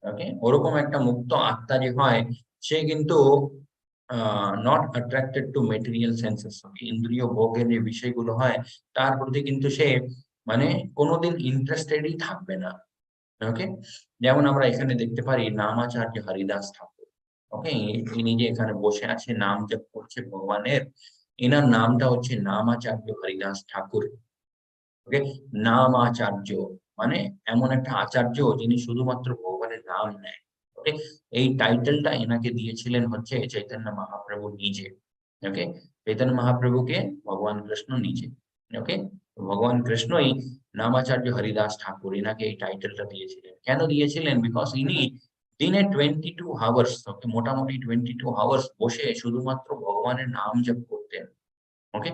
Okay, ওরকম একটা মুক্ত আত্মা যে হয়, সে কিন্তু not attracted to material senses. ইন্দ্রিয় ভোগের যে বিষয়গুলো হয়, তার প্রতি কিন্তু সে মানে কোনোদিন ইন্টারেস্টেডই থাকবে না। ওকে, যেমন আমরা এখানে দেখতে পারি নামাচার্য হরিদাস ঠাকুর। ওকে, ইনি যে এখানে বসে আছে নাম জপ করছে ভগবানের, এনার নামটা হচ্ছে নামাচার্য হরিদাস ঠাকুর। ওকে, নাম আচার্য মানে এমন একটা আচার্য যিনি শুধুমাত্র ভগবানের নাম নেয়। ওকে, এই টাইটেলটা এনাকে দিয়েছিলেন হচ্ছে চৈতন্য মহাপ্রভু নিজে। ওকে, চৈতন্য মহাপ্রভুকে ভগবান কৃষ্ণ নিজে। ওকে, ভগবান কৃষ্ণই নামাচার্য হরিদাস ঠাকুর এনাকে এই টাইটেলটা দিয়েছিলেন। কেন দিয়েছিলেন? বিকজ ইনি দিনে 22 আওয়ার্স, ওকে, মোটামুটি 22 আওয়ার্স বসে শুধুমাত্র ভগবানের নাম জপ করতেন। ওকে,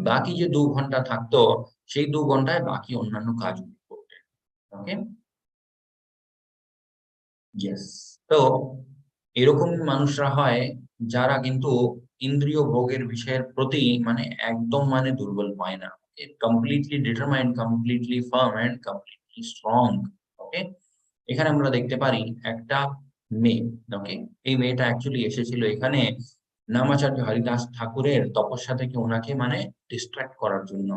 বাকি যে 2 ঘন্টা থাকতো, সেই 2 ঘন্টায় বাকি অন্যান্য কাজগুলো করতেন। ওকে, ইয়েস। তো এরকম মানুষরা হয় যারা কিন্তু ইন্দ্রিয় ভোগের বিষয়ের প্রতি মানে একদম মানে দুর্বল হয় না। Completely determined, completely firm and completely strong. Okay, এখানে আমরা দেখতে পারি একটা মেয়ে। ওকে, এই মেয়েটা অ্যাকচুয়ালি এসেছিল এখানে নামাচার্য হরিদাস ঠাকুরের তপস্যা থেকে ওনাকে মানে ডিস্ট্রাক্ট করার জন্য।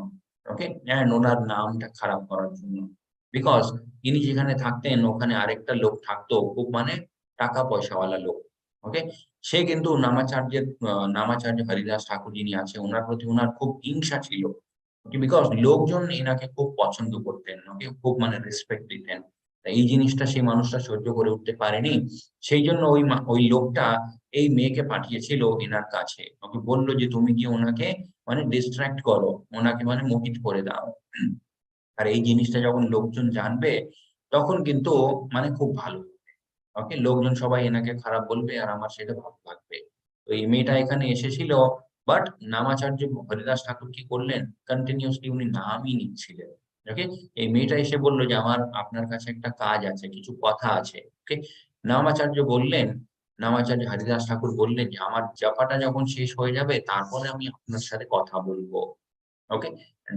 ওকে, এন্ড ওনার নামটা খারাপ করার জন্য। বিকজ ইনি যেখানে থাকতেন ওখানে আরেকটা লোক থাকতো, খুব মানে টাকা পয়সাওয়ালা লোক। ওকে, সে কিন্তু নামাচার্য হরিদাস ঠাকুর যিনি আছে ওনার প্রতি ওনার খুব হিংসা ছিল। বিকজ লোকজন এনাকে খুব পছন্দ করতেন, ওকে, খুব মানে রেসপেক্ট দিতেন। এই জিনিসটা সেই মানুষটা সহ্য করে উঠতে পারেনি। সেই জন্য ওই লোকটা এই মেয়েকে পাঠিয়েছিল এনার কাছে। ওকে বললো যে তুমি গিয়ে ওনাকে মানে ডিস্ট্রাক্ট করো, ওনাকে মানে মোহিত করে দাও। আর এই জিনিসটা যখন লোকজন জানবে, তখন কিন্তু মানে খুব ভালো। ওকে, লোকজন সবাই এনাকে খারাপ বলবে আর আমার সেটা ভালো লাগবে। তো এই মেয়েটা এখানে এসেছিল বাট নামাচার্য হরিদাস ঠাকুর কি করলেন, কন্টিনিউসলি উনি নামই নিচ্ছিলেন। ওকে, এই মেয়েটা এসে বললো যে আমার আপনার কাছে একটা কাজ আছে, কিছু কথা আছে। ওকে, নামাচার্য বললেন, নামাচার্য হরিদাস ঠাকুর বললেন যে আমার জপাটা যখন শেষ হয়ে যাবে তারপরে আমি আপনার সাথে কথা বলবো। ওকে,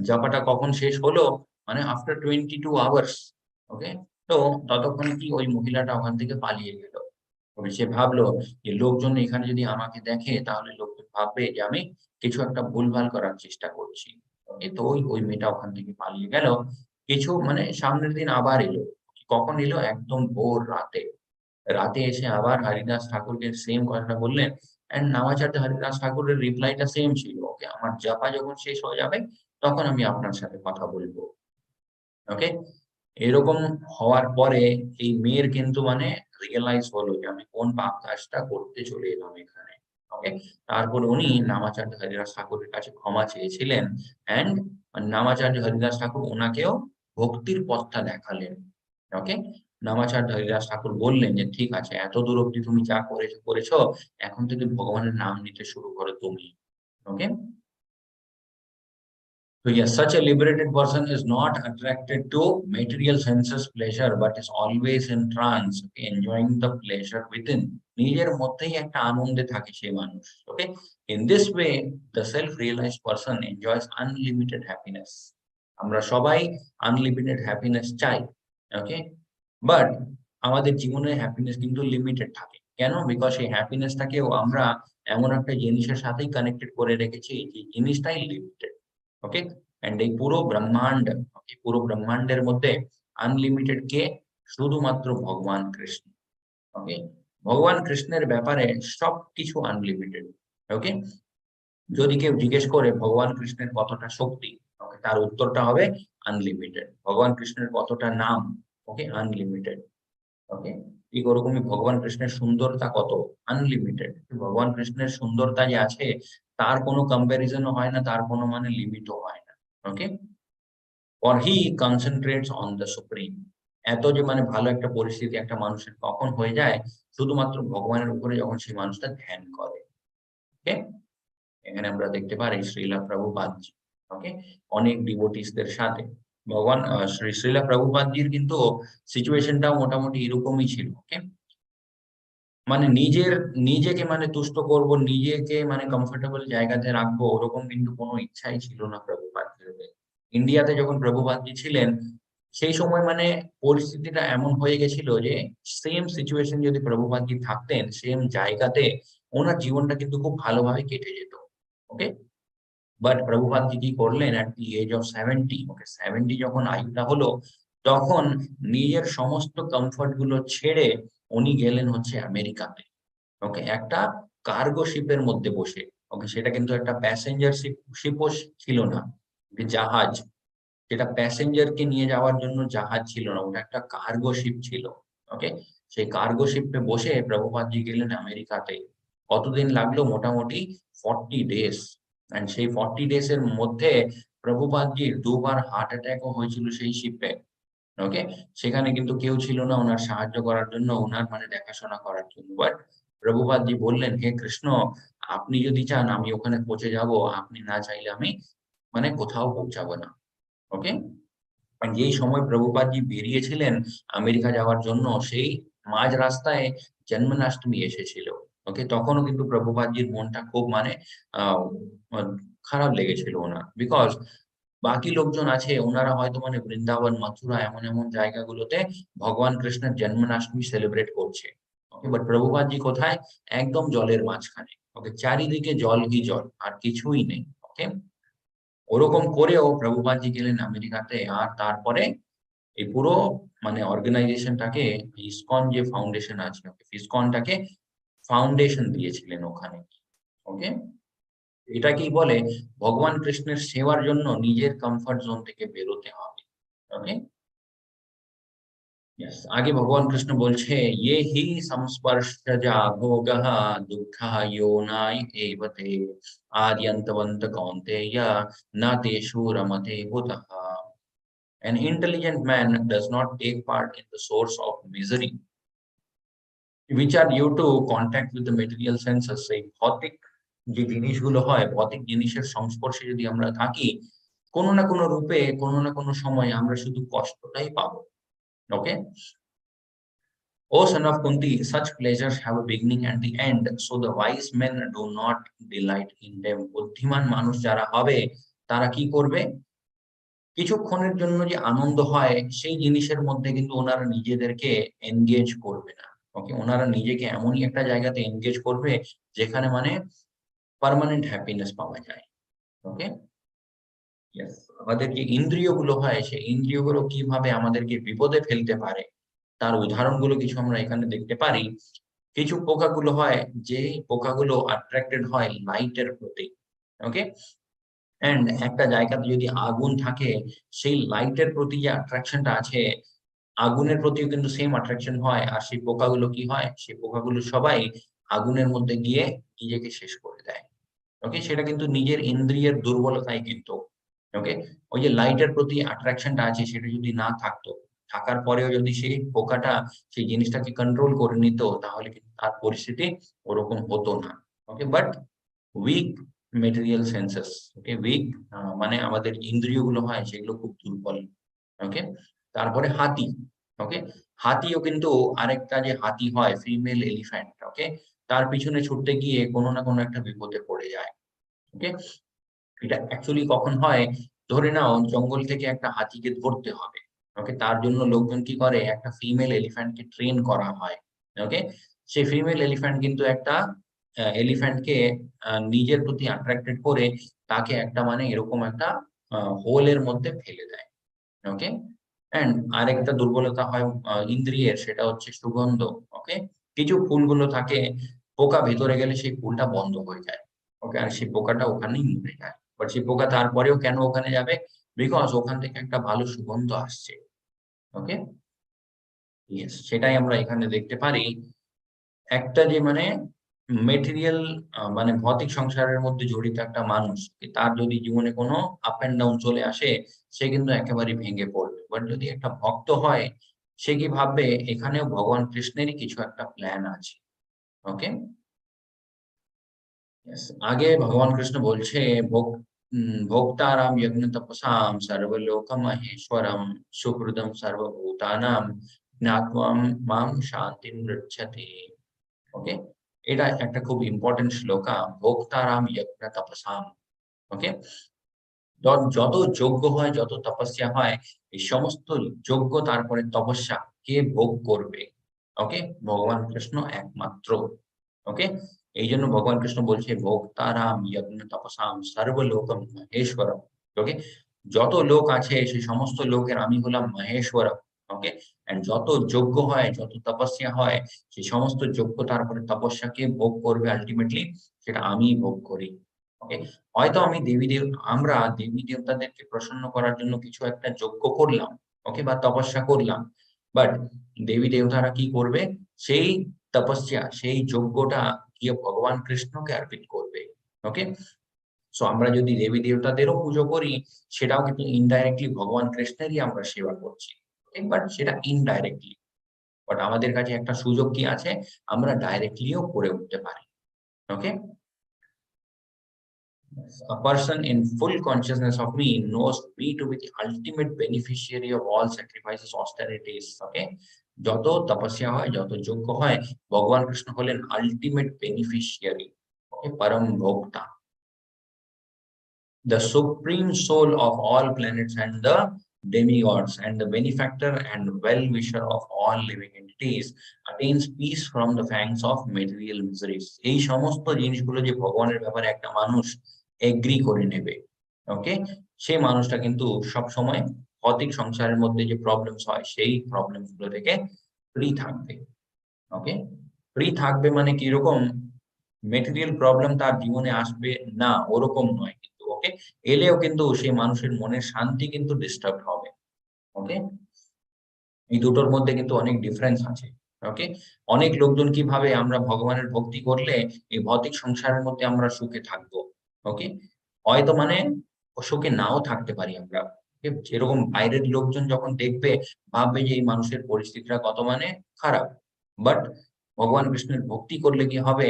জপাটা কখন শেষ হলো, মানে আফটার 22 আওয়ার্স। ওকে, তো ততক্ষণে কি ওই মহিলাটা ওখান থেকে পালিয়ে গেল। তবে সে ভাবলো যে লোকজন এখানে যদি আমাকে দেখে তাহলে লোকজন ভাববে যে আমি কিছু একটা ভুলভাল করার চেষ্টা করছি। ওকে, তো ওই মেয়েটা ওখান থেকে পালিয়ে গেল। কিছু মানে সামনের দিন আবার এলো। কখন এলো, একদম ভোর রাতে। রাতে এসে আবার হরিদাস ঠাকুরকে সেম কথাটা বললেন। এন্ড নামাচার্য হরিদাস ঠাকুরের রিপ্লাইটা সেম ছিল, ওকে আমার জপা যখন শেষ হয়ে যাবে তখন আমি আপনার সাথে কথা বলবো। ওকে, এরকম হওয়ার পরে এই মেয়ের কিন্তু মানে রিয়ালাইজ হলো যে আমি কোন পাপ কাজটা করতে চলে এলাম এখানে। ওকে, তারপর উনি নামাচার্য হরিদাস ঠাকুরের কাছে ক্ষমা চেয়েছিলেন। এন্ড নামাচার্য হরিদাস ঠাকুর ওনাকেও ভক্তির পথটা দেখালেন। ওকে, নামাচার্য হরিদাস ঠাকুর বললেন যে ঠিক আছে, এত দূর অব্দি তুমি যা করেছো করেছো, এখন থেকে ভগবানের নাম নিতে শুরু করো তুমি। ওকে, so yes, such a liberated person is not attracted to material senses pleasure, but is always in trance, okay, enjoying the pleasure within. নিজের মধ্যেই একটা আনন্দে থাকে সেই মানুষ। Okay, in this way, the self-realized person enjoys unlimited happiness. আমরা সবাই unlimited happiness চাই। Okay, but আমাদের জীবনে হ্যাপিনেস কিন্তু লিমিটেড থাকে। কেন? বিকজ সেই হ্যাপিনেসটাকেও আমরা এমন একটা জিনিসের সাথেই কানেক্টেড করে রেখেছি যে জিনিসটাই লিমিটেড। ওকে, এন্ড এই পুরো ব্রহ্মাণ্ড, পুরো ব্রহ্মাণ্ডের মধ্যে আনলিমিটেড কে? শুধুমাত্র ভগবান কৃষ্ণ। ওকে, ভগবান কৃষ্ণের ব্যাপারে সবকিছু আনলিমিটেড। ওকে, যদি কেউ জিজ্ঞেস করে ভগবান কৃষ্ণের কতটা শক্তি, ওকে, তার উত্তরটা হবে আনলিমিটেড। ভগবান কৃষ্ণের কতটা নাম, ওকে, আনলিমিটেড। ওকে, ঠিক ওরকমই ভগবান কৃষ্ণের সুন্দরতা কত, আনলিমিটেড। ভগবান কৃষ্ণের সুন্দরতা যে আছে তার কোনো কম্প্যারিজনও হয় না, তার কোনো মানে লিমিটও হয় না। ওকে, or he concentrates on the supreme. এত যে মানে ভালো একটা পরিস্থিতি একটা মানুষের কখন হয়ে যায়, শুধুমাত্র ভগবানের উপরে যখন সেই মানুষটা ধ্যান করে। ওকে, এখানে আমরা দেখতে পারি শ্রীলা প্রভুপাদজি, ওকে, অনেক ডিভোটিসদের সাথে ভগবান শ্রীলা প্রভুপাদজির কিন্তু সিচুয়েশনটাও মোটামুটি এরকমই ছিল। ওকে, মানে নিজেকে মানে তুষ্ট করব, নিজেকে মানে কমফোর্টেবল জায়গাতে রাখবো, ওরকম কিন্তু কোনো ইচ্ছাই ছিল না প্রভুপাদজির। ইন্ডিয়াতে যখন প্রভুপাদজি ছিলেন সেই সময় মানে পরিস্থিতিটা এমন হয়ে গেছিল যে সেম সিচুয়েশন যদি প্রভুপাদজি থাকতেন সেম জায়গাতে, ওনার জীবনটা কিন্তু খুব ভালোভাবে কেটে যেত। ওকে, বাট প্রভুপাদজি কি করলেন, এট দি এজ অফ 70, ওকে, 70 যখন আয়ুটা হলো তখন নিজের সমস্ত কমফর্ট গুলো ছেড়ে উনি গেলেন হচ্ছে আমেরিকাতে। ওকে, একটা কার্গো শিপের মধ্যে বসে। ওকে, সেটা কিন্তু একটা প্যাসেঞ্জার শিপও ছিল না, জাহাজ। যেটা প্যাসেঞ্জারকে নিয়ে যাওয়ার জন্য জাহাজ ছিল না, ওটা একটা কার্গো শিপ ছিল। ওকে, সেই কার্গো শিপে বসে প্রভুপাদজি গেলেন আমেরিকাতে। কতদিন লাগলো? মোটামুটি 40 ডেজ। এন্ড সেই 40 ডেজ এর মধ্যে প্রভুপাদজির দুবার হার্ট অ্যাটাকও হয়েছিল সেই শিপে। ওকে, সেখানে কিন্তু কেউ ছিল না ওনার সাহায্য করার জন্য, ওনার মানে দেখাশোনা করার জন্য। বাট প্রভুপাদজি বললেন, হে কৃষ্ণ, আপনি যদি চান আমি ওখানে পৌঁছে যাব, আপনি না চাইলে আমি মানে কোথাও পৌঁছাবো না। ওকে, আর যেই সময় প্রভুপাদজি বেরিয়েছিলেন আমেরিকা যাওয়ার জন্য, সেই মাঝ রাস্তায় জন্মাষ্টমী এসেছিল। ওকে, তখনও কিন্তু প্রভুপাদজির মনটা খুব মানে আহ আহ, খারাপ লেগেছিল ওনার। বিকজ বাকি লোকজন আছে ওনারা হয়তো মানে বৃন্দাবন, মথুরা এমন এমন জায়গাগুলোতে ভগবান কৃষ্ণের জন্মাষ্টমী সেলিব্রেট করছে। ওকে, বাট প্রভুপাদজি কোথায়? একদম জলের মাঝখানে। ওকে, চারিদিকে জলই জল, আর কিছুই নেই। ওকে, ওরকম করেও প্রভুপাদজি গেলেন আমেরিকাতে। আর তারপরে এই পুরো মানে অর্গানাইজেশনটাকে, ইসকন যে ফাউন্ডেশন আছে, ইসকনটাকে ফাউন্ডেশন দিয়েছিলেন ওখানে। ওকে, এটাকেই বলে ভগবান কৃষ্ণের সেবার জন্য নিজের কমফর্ট জোন থেকে বেরোতে হবে। ওকে, यस, आगे भगवान कृष्ण बोलছে ये ही संस्पर्शजा भोगः दुःखः योनाय एव ते आद्यन्तवन्त कौन्तेय न तेषु रमते बुधः। An intelligent man does not take part in the source of misery, which are due to contact with the material senses, say भौतिक যে জিনিসগুলো হয়, ভৌতিক জিনিসের সংস্পর্শে যদি আমরা থাকি, কোনো না কোনো রূপে, কোনো না কোনো সময় আমরা শুধু কষ্টটাই পাবো। ওকে? O son of Kunti, such pleasures have a beginning and the end, so the wise men do not delight in them. বুদ্ধিমান মানুষ যারা হবে তারা কি করবে? কিছুক্ষণের জন্য যে আনন্দ হয় সেই জিনিসের মধ্যে কিন্তু ওনারা নিজেদেরকে এনগেজ করবে না। ওকে? ওনারা নিজেকে এমনই একটা জায়গাতে এনগেজ করবে যেখানে মানে পার্মানেন্ট হ্যাপিনেস পাওয়া যায়। ওকে? ইয়েস। আমাদের যে ইন্দ্রিয়গুলো হয় সেই ইন্দ্রিয়গুলো কিভাবে আমাদেরকে বিপদে ফেলতে পারে তার উদাহরণগুলো কিছু আমরা এখানে দেখতে পারি। কিছু পোকাগুলো হয় যে পোকাগুলো অ্যাট্রাক্টেড হয় লাইটের প্রতি। ওকে? অ্যান্ড একটা জায়গাতে যদি আগুন থাকে সেই লাইটের প্রতি যে অ্যাট্রাকশনটা আছে, আগুনের প্রতিও কিন্তু সেম অ্যাট্রাকশন হয়। আর সেই পোকাগুলো কি হয়? সেই পোকাগুলো সবাই আগুনের মধ্যে গিয়ে নিজেকে শেষ করে দেয়। ওকে? সেটা কিন্তু নিজের ইন্দ্রিয়ের দুর্বলতাই কিন্তু। ওকে? ওই যে লাইটের প্রতি অ্যাট্রাকশনটা আছে সেটা যদি না থাকতো, থাকার পরেও যদি সেই পোকাটা সেই জিনিসটাকে কন্ট্রোল করে নিত তাহলে কিন্তু তার পরিস্থিতি ওরকম হতো না। Okay? But weak material senses, okay? Weak মানে আমাদের ইন্দ্রিয়গুলো হয় সেগুলো খুব দুর্বল। ওকে? তারপরে হাতি। ওকে? হাতিও কিন্তু আরেকটা যে হাতি হয় ফিমেল এলিফ্যান্ট, ওকে? তার পিছনে ছুটতে গিয়ে কোনো না কোনো একটা বিপদে পড়ে যায়। ওকে? এটা অ্যাকচুয়ালি কখন হয়? ধরে নাও জঙ্গল থেকে একটা হাতিকে ধরতে হবে। ওকে? তার জন্য লোকজন কি করে? একটা ফিমেল এলিফ্যান্ট কে ট্রেন করা হয়। ওকে? সেই ফিমেল এলিফ্যান্ট কিন্তু একটা এলিফ্যান্ট কে নিজের প্রতি অ্যাট্রাক্টেড করে তাকে একটা মানে এরকম একটা হোল এর মধ্যে ফেলে দেয়। ওকে? অ্যান্ড আরেকটা দুর্বলতা হয় ইন্দ্রিয়ের, সেটা হচ্ছে সুগন্ধ। ওকে? কিছু ফুলগুলো থাকে, পোকা ভেতরে গেলে সেই ফুলটা বন্ধ হয়ে যায়। ওকে? আর সেই পোকাটা ওখানেই মরে যায়। বাট সেই পোকা তারপরেও কেন ওখানে যাবে? বিকজ ওখান থেকে একটা ভালো সুগন্ধ আসছে। ওকে? ইয়েস, সেটাই আমরা এখানে দেখতে পারি। একটা যে মানে মেটেরিয়াল মানে ভৌতিক সংসারের মধ্যে জড়িত একটা মানুষ, তার যদি জীবনে কোনো আপ অ্যান্ড ডাউন চলে আসে, সে কিন্তু একেবারেই ভেঙে পড়বে। বাট যদি একটা ভক্ত হয়, সে কি ভাববে এখানেও ভগবান কৃষ্ণেরই কিছু একটা প্ল্যান আছে। ওকে? ইয়েস। আগে ভগবান কৃষ্ণ বলছে ভোক্তারাম যজ্ঞ তপসাম সর্বলোক মহেশ্বরম সুহৃদম সর্বভূতানাম জ্ঞাত্বাম মাম শান্তিম গৃহ্যতে। ওকে? এটা একটা খুব ইম্পোর্টেন্ট শ্লোকা, ভোক্তারাম যজ্ঞ তপসাম। ওকে? যত যজ্ঞ হয়, যত তপস্যা হয়, এই সমস্ত যজ্ঞ তারপরে তপস্যা কে ভোগ করবে? ওকে? ভগবান কৃষ্ণ একমাত্র। ওকে? এইজন্য ভগবান কৃষ্ণ বলছে ভোক্তারাম যজ্ঞ তপসাম সর্বলোকম মহেশ্বরম। ওকে? যত লোক আছে সেই সমস্ত লোকের আমি হলাম মহেশ্বরম। ওকে? অ্যান্ড যত যজ্ঞ হয়, যত তপস্যা হয়, সেই সমস্ত যজ্ঞ তারপরে তপস্যাকে ভোগ করবে আল্টিমেটলি সেটা আমিই ভোগ করি। ওকে? হয়তো আমরা দেবী-দেবতাদেরকে প্রসন্ন করার জন্য কিছু একটা যজ্ঞ করলাম, ওকে? বা তপস্যা করলাম। বাট দেবী-দেবতারা কি করবে? সেই তপস্যা, সেই যজ্ঞটা গিয়ে ভগবান কৃষ্ণকে অর্পিত করবে। ওকে? সো আমরা যদি দেবী-দেবতাদেরও পুজো করি, সেটাও কিন্তু ইনডাইরেক্টলি ভগবান কৃষ্ণেরই আমরা সেবা করছি। ওকে? বাট সেটা ইনডাইরেক্টলি। বাট আমাদের কাছে একটা সুযোগ কি আছে? আমরা ডাইরেক্টলিও করে উঠতে পারি। ওকে? A person in full consciousness of me knows me to be the ultimate beneficiary of all sacrifices, austerities. Okay? যত তপস্যা হয়, যত যজ্ঞ হয়, ভগবান কৃষ্ণ হলেন আল্টিমেট বেনিফিশিয়ারি। ওকে? পরম ভোক্তা। The supreme soul of all planets and the demigods and the benefactor and well-wisher of all living entities attains peace from the fangs of material miseries. এই সমস্ত জিনিসগুলো যে ভগবানের ব্যাপারে একটা মানুষ এগ্রি করে নেবে, ওকে? সেই মানুষটা কিন্তু সবসময় ভৌতিক সংসারের মধ্যে যে প্রবলেমস হয় সেই প্রবলেমস গুলো থেকে ফ্রি থাকবে। ওকে? ফ্রি থাকবে মানে কিরকম? মেটেরিয়াল প্রবলেম তার জীবনে আসবে না ওরকম নয় কিন্তু। ওকে? এলেও কিন্তু সেই মানুষের মনের শান্তি কিন্তু ডিস্টার্বড হবে। ওকে? এই দুটোর মধ্যে কিন্তু অনেক ডিফারেন্স আছে। ওকে? অনেক লোকজন কি ভাবে আমরা ভগবানের ভক্তি করলে এই ভৌতিক সংসারের মধ্যে আমরা সুখে থাকবো। ওকে? হয়তো মানে সুখে নাও থাকতে পারি আমরা। ওকে? যেরকম বাইরের লোকজন যখন দেখবে ভাববে যে এই মানুষের পরিস্থিতিটা কত মানে খারাপ। বাট ভগবান কৃষ্ণের ভক্তি করলে কি হবে?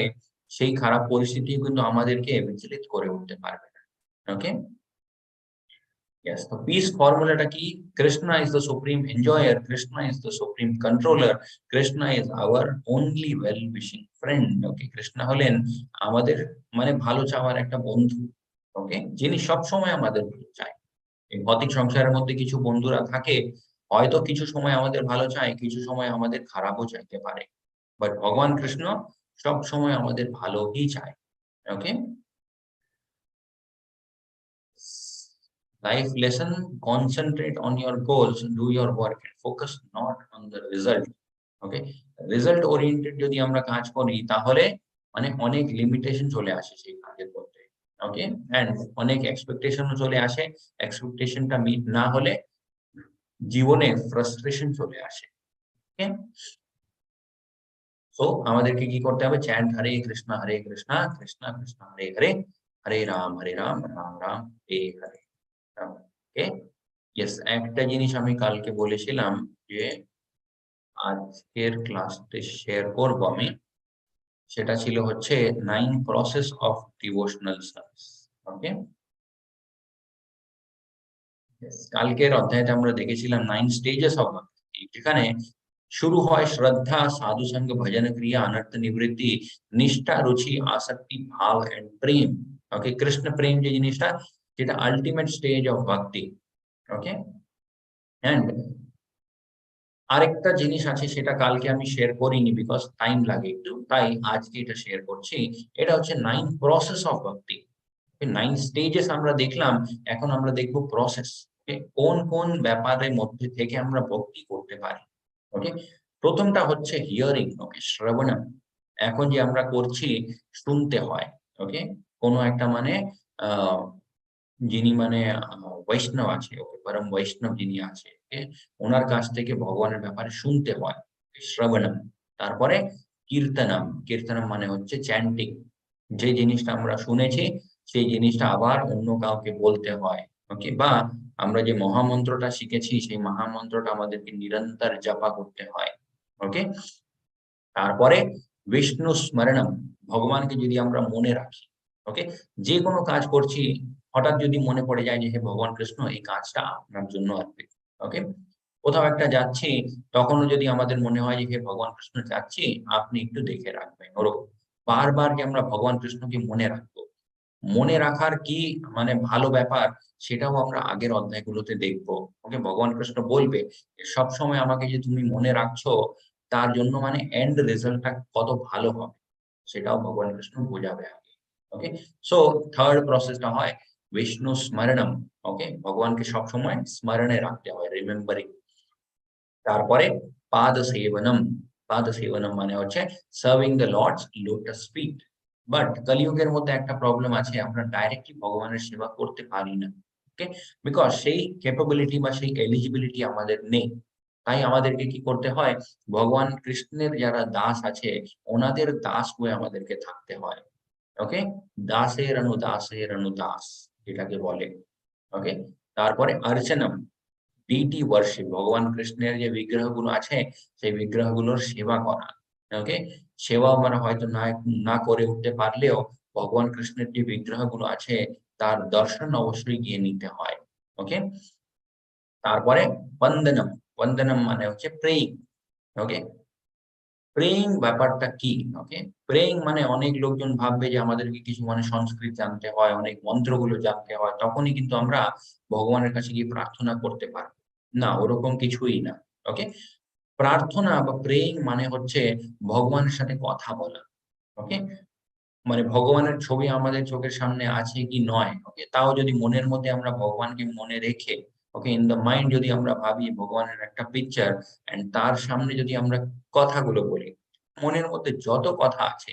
সেই খারাপ পরিস্থিতি কিন্তু আমাদেরকে বিচলিত করে উঠতে পারবে না। ওকে? Yes, the peace formula ki Krishna is the supreme enjoyer, Krishna is the supreme controller, Krishna is our only well-wishing friend. Okay, Krishna হলেন আমাদের মানে ভালো চাওয়ার একটা বন্ধু। ওকে, যিনি সব সময় আমাদের ভালো চায়। এই ভৌতিক সংসারের মধ্যে কিছু বন্ধুরা থাকে, হয়তো কিছু সময় আমাদের ভালো চায়, কিছু সময় আমাদের খারাপও চাইতে পারে। বাট ভগবান কৃষ্ণ সব সময় আমাদের ভালোই চায়। ওকে? Life lesson, concentrate on your goals, do your work, and focus not on the result. Okay? Result oriented যদি আমরা কাজ করি তাহলে মানে অনেক লিমিটেশন চলে আসে সেই কাজের মধ্যে। ওকে? অ্যান্ড অনেক এক্সপেকটেশনও চলে আসে। এক্সপেকটেশনটা মিট না হলে জীবনে ফ্রাস্ট্রেশন চলে আসে। ওকে? সো আমাদেরকে কি করতে হবে? চ্যান্ট হরে কৃষ্ণ, কৃষ্ণ কৃষ্ণ হরে হরে, হরে রাম, রাম রাম হরে হরে। ওকে? ইয়েস, একটা জিনিস আমি কালকে বলেছিলাম যে আজকের ক্লাসে শেয়ার করব আমি। সেটা ছিল হচ্ছে 9 প্রসেস অফ ডিভোশনাল সার্ভিস। ওকে? কালকের অধ্যায়তে আমরা দেখেছিলাম 9 স্টেজেস অফ ভক্তি, যেখানে শুরু হয় শ্রদ্ধা, সাধু সঙ্গ, ভজন ক্রিয়া, অনর্থ নিবৃত্তি, নিষ্ঠা, রুচি, আসক্তি, ভাব এন্ড প্রেম। ওকে? কৃষ্ণ প্রেম যে জিনিসটা, যেটা আলটিমেট স্টেজ অফ ভক্তি। ওকে? এন্ড আরেকটা জিনিস আছে, সেটা কালকে আমি শেয়ার করিনি বিকজ টাইম লাগে একটু, তাই আজকে এটা শেয়ার করছি। এটা হচ্ছে 9 প্রসেস অফ ভক্তি। 9 স্টেজেস আমরা দেখলাম, এখন আমরা দেখবো প্রসেস। কোন কোন ব্যাপারের মধ্যে থেকে আমরা ভক্তি করতে পারি। ওকে? প্রথমটা হচ্ছে হিয়ারিং। ওকে? শ্রবণম। এখন যে আমরা করছি, শুনতে হয়। ওকে? কোনো একটা মানে আহ যিনি মানে বৈষ্ণব আছে, ওকে, পরম বৈষ্ণব যিনি আছে, ওকে, ওনার কাছ থেকে ভগবানের ব্যাপারে শুনতে হয়, শ্রবণম। তারপরে কীর্তনম। কীর্তনম মানে হচ্ছে চ্যান্টিং। যে জিনিসটা আমরা শুনেছি সেই জিনিসটা আবার অন্য কাউকে বলতে হয়। ওকে? বা আমরা যে মহামন্ত্রটা শিখেছি সেই মহামন্ত্রটা আমাদেরকে নিরন্তর জপা করতে হয়। ওকে? তারপরে বিষ্ণু স্মরণম। ভগবানকে যদি আমরা মনে রাখি, ওকে, যে কোনো কাজ করছি, হঠাৎ যদি মনে পড়ে যায় যে হে ভগবান কৃষ্ণ, এই কাজটা আপনার জন্য আরকি। ওকে? কোথাও একটা যাচ্ছি, তখনও যদি আমাদের মনে হয় যে হে ভগবান কৃষ্ণ, যাচ্ছি, আপনি একটু দেখে রাখবেন। ওরকম বারবার যে আমরা ভগবান কৃষ্ণকে মনে রাখবো। মনে রাখার কি মানে ভালো ব্যাপার, সেটাও আমরা আগের অধ্যায়গুলোতে দেখবো। ওকে? ভগবান কৃষ্ণ বলবে যে সবসময় আমাকে যে তুমি মনে রাখছো, তার জন্য মানে এন্ড রেজাল্টটা কত ভালো হবে, সেটাও ভগবান কৃষ্ণ বোঝাবে আগে। ওকে? সো থার্ড প্রসেসটা হয় বিষ্ণু স্মরণম। ওকে? ভগবানকে সবসময় স্মরণে রাখতে হয়, রিমেম্বারিং। তারপরে পাদ সেবনম। পাদ সেবনম মানে হচ্ছে serving the Lord's lotus feet. But কলিযুগের মধ্যে একটা প্রবলেম আছে, আমরা ডাইরেক্টলি ভগবানের সেবা করতে পারি না। ওকে? বিকজ সেই ক্যাপাবিলিটি বা সেই এলিজিবিলিটি আমাদের নেই। তাই আমাদেরকে কি করতে হয়? ভগবান কৃষ্ণের যারা দাস আছে, ওনাদের দাস হয়ে আমাদেরকে থাকতে হয়। ওকে? দাসের অনু দাস যেটাকে বলে। ওকে? তারপরে অর্চনম, ডিটি ওয়ার্শিপ। ভগবান কৃষ্ণের যে বিগ্রহগুলো আছে, সেই বিগ্রহগুলোর সেবা করা। ওকে? সেবা আমরা হয়তো না করে উঠতে পারলেও ভগবান কৃষ্ণের যে বিগ্রহগুলো আছে, তার দর্শন অবশ্যই গিয়ে নিতে হয়। ওকে? তারপরে বন্দনম। বন্দনম মানে হচ্ছে প্রেয়িং। ওকে? প্রেয়িং ব্যাপারটা কি? ওকে? প্রেয়িং মানে অনেক লোকজন ভাববে যে আমাদেরকে কিছু মানে সংস্কৃত জানতে হয়, অনেক মন্ত্রগুলো জানতে হয়। তখনই কিন্তু আমরা ভগবানের কাছে গিয়ে প্রার্থনা করতে পারব। না, ওরকম কিছুই না। ওকে? প্রার্থনা বা প্রেয়িং মানে হচ্ছে ভগবানের সাথে কথা বলা। ওকে? মানে ভগবানের ছবি আমাদের চোখের সামনে আছে কি নয়, ওকে, তাও যদি মনের মধ্যে আমরা ভগবানকে মনে রেখে, ওকে, ইন দ্য মাইন্ড যদি আমরা ভাবি ভগবানের একটা পিকচার, এন্ড তার সামনে যদি আমরা কথাগুলো বলি, মনের মধ্যে যত কথা আছে,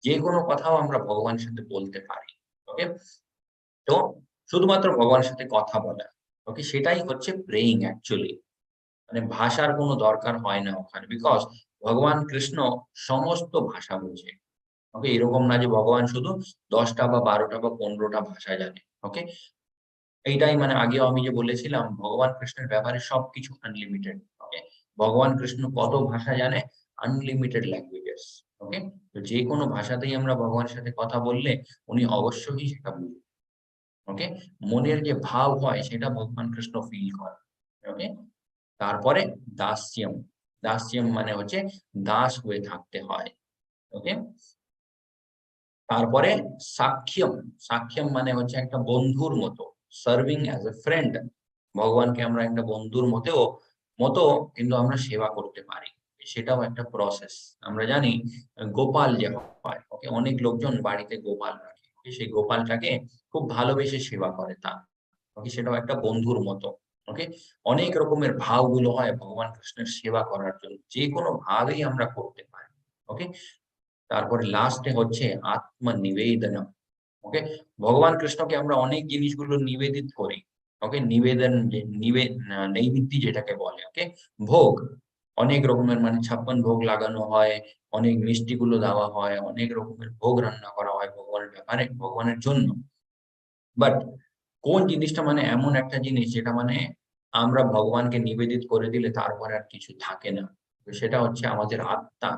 যে কোনো কথাও আমরা ভগবানের সাথে বলতে পারি। ওকে? তো শুধুমাত্র ভগবানের সাথে কথা বলা, ওকে, সেটাই হচ্ছে প্রেয়িং অ্যাকচুয়ালি। মানে ভাষার কোনো দরকার হয় না ওখানে, বিকজ ভগবান কৃষ্ণ সমস্ত ভাষা বোঝে। ওকে? এরকম না যে ভগবান শুধু ১০ টা বা ১২ টা বা ১৫ টা ভাষা জানে। ওকে? এইটাই মানে আগেও আমি যে বলেছিলাম, ভগবান কৃষ্ণের ব্যাপারে সবকিছু আনলিমিটেড। ওকে? ভগবান কৃষ্ণ কত ভাষা জানে? Unlimited languages. ওকে? তো যেকোনো ভাষাতেই আমরা ভগবানের সাথে কথা বললে উনি অবশ্যই সেটা বুঝবেন। ওকে? মনের যে ভাব হয় সেটা ভগবান কৃষ্ণ ফিল করেন। ওকে? তারপরে দাস্যম। দাস্যম মানে হচ্ছে দাস হয়ে থাকতে হয়। ওকে? তারপরে সাক্ষিয়ম। সাক্ষিয়ম মানে হচ্ছে একটা বন্ধুর মতো। Serving as a friend. ভগবানকে আমরা একটা বন্ধুর মতো কিন্তু আমরা সেবা করতে পারি। সেটাও একটা প্রসেস। আমরা জানি গোপাল যে হয়, ওকে? অনেক লোকজন বাড়িতে গোপাল রাখে। সেই গোপালটাকে খুব ভালোবেসে সেবা করে তারা। ওকে? সেটাও একটা বন্ধুর মতো। ওকে? অনেক রকমের ভাবগুলো হয় ভগবান কৃষ্ণের সেবা করার জন্য। যেকোনো ভাবেই আমরা করতে পারি। ওকে? তারপরে লাস্টে হচ্ছে আত্মনিবেদনম। ওকে? ভগবান কৃষ্ণকে আমরা অনেক জিনিসগুলো নিবেদিত করি। ওকে? নিবেদন যে নৈবেদ্য যেটাকে বলে। ওকে? ভোগ। অনেক রকমের মানে ৫৬ ভোগ লাগানো হয়, অনেক মিষ্টিগুলো দেওয়া হয়, অনেক রকমের ভোগ রান্না করা হয় ভগবানের ব্যাপারে, ভগবানের জন্য। বাট কোন জিনিসটা মানে এমন একটা জিনিস যেটা মানে আমরা ভগবানকে নিবেদিত করে দিলে তারপরে আর কিছু থাকে না। তো সেটা হচ্ছে আমাদের আত্মা।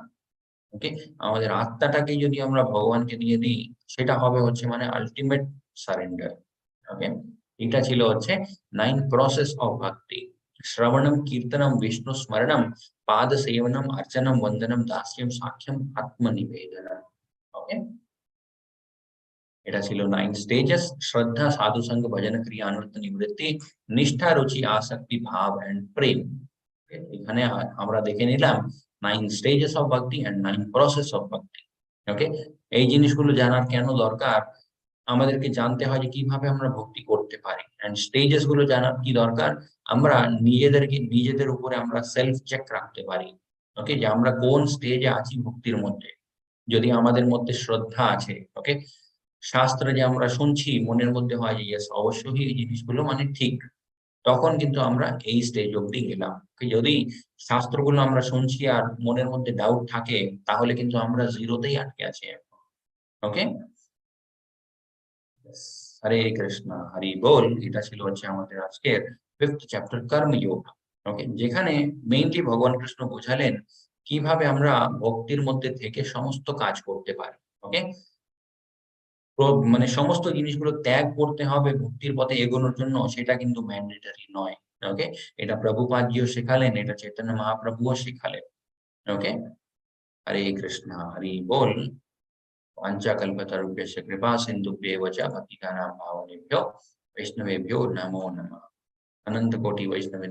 ওকে? আমাদের আত্মাটাকে যদি আমরা ভগবানকে দিয়ে দিই, সেটা হবে হচ্ছে মানে আল্টিমেট সারেন্ডার। ওকে? এটা ছিল হচ্ছে 9 প্রসেস অফ ভক্তি। শ্রবণম, কীর্তনম, বিষ্ণু স্মরণম, পাদ সেবনম, অর্চনম, বন্দনম, দাস্যম, সাখ্যম, আত্মনিবেদনম। ওকে? এটা ছিল 9 স্টেজেস। শ্রদ্ধা, সাধু সঙ্গ, ভজন, ক্রিয়া, আনর্থ নিবৃত্তি, নিষ্ঠা, রুচি, আসক্তি, ভাব অ্যান্ড প্রেম। এখানে আমরা দেখে নিলাম 9 স্টেজেস অফ ভক্তি অ্যান্ড 9 প্রসেস অফ ভক্তি। ওকে? এই জিনিসগুলো জানার কেন দরকার? আমাদেরকে জানতে হয় যে কিভাবে আমরা ভক্তি করতে পারি। অ্যান্ড স্টেজেস গুলো জানার কি দরকার? আমরা নিজেদের উপরে আমরা সেলফ চেক রাখতে পারি। ওকে? যে আমরা কোন স্টেজে আছি ভক্তির মধ্যে। যদি আমাদের মধ্যে শ্রদ্ধা আছে, ওকে? শাস্ত্র যে আমরা শুনছি মনের মধ্যে হয় যে ইয়েস অবশ্যই এই জিনিসগুলো মানে ঠিক। তখন কিন্তু আমরা এই স্টেজ অব্দি গেলাম। যদি শাস্ত্রগুলো আমরা শুনছি আর মনের মধ্যে ডাউট থাকে তাহলে কিন্তু আমরা 0 তেই আটকে আছি এখন। ওকে? Yes. হরে কৃষ্ণ, হরি বল। এটা ছিল হচ্ছে আমাদের আজকের 5th চ্যাপ্টার কর্মযোগ। ওকে? যেখানে মেইনলি ভগবান কৃষ্ণ বোঝালেন কিভাবে আমরা ভক্তির মধ্যে থেকে সমস্ত কাজ করতে পারি। ওকে? মানে সমস্ত জিনিসগুলো ত্যাগ করতে হবে ভক্তির পথে এগোনোর জন্য সেটা কিন্তু ম্যান্ডেটরি নয়। ওকে? এটা প্রভুপাদজিও শেখালেন, এটা চৈতন্য মহাপ্রভুও শিখালেন। ওকে? হরে কৃষ্ণ, হরি বল। वाञ्छाकल्पतरुभ्यश्च कृपासिन्धुभ्येव च पतितानां पावनेभ्यो वैष्णवेभ्यो नमो नमः। अनंत कोटि वैष्णव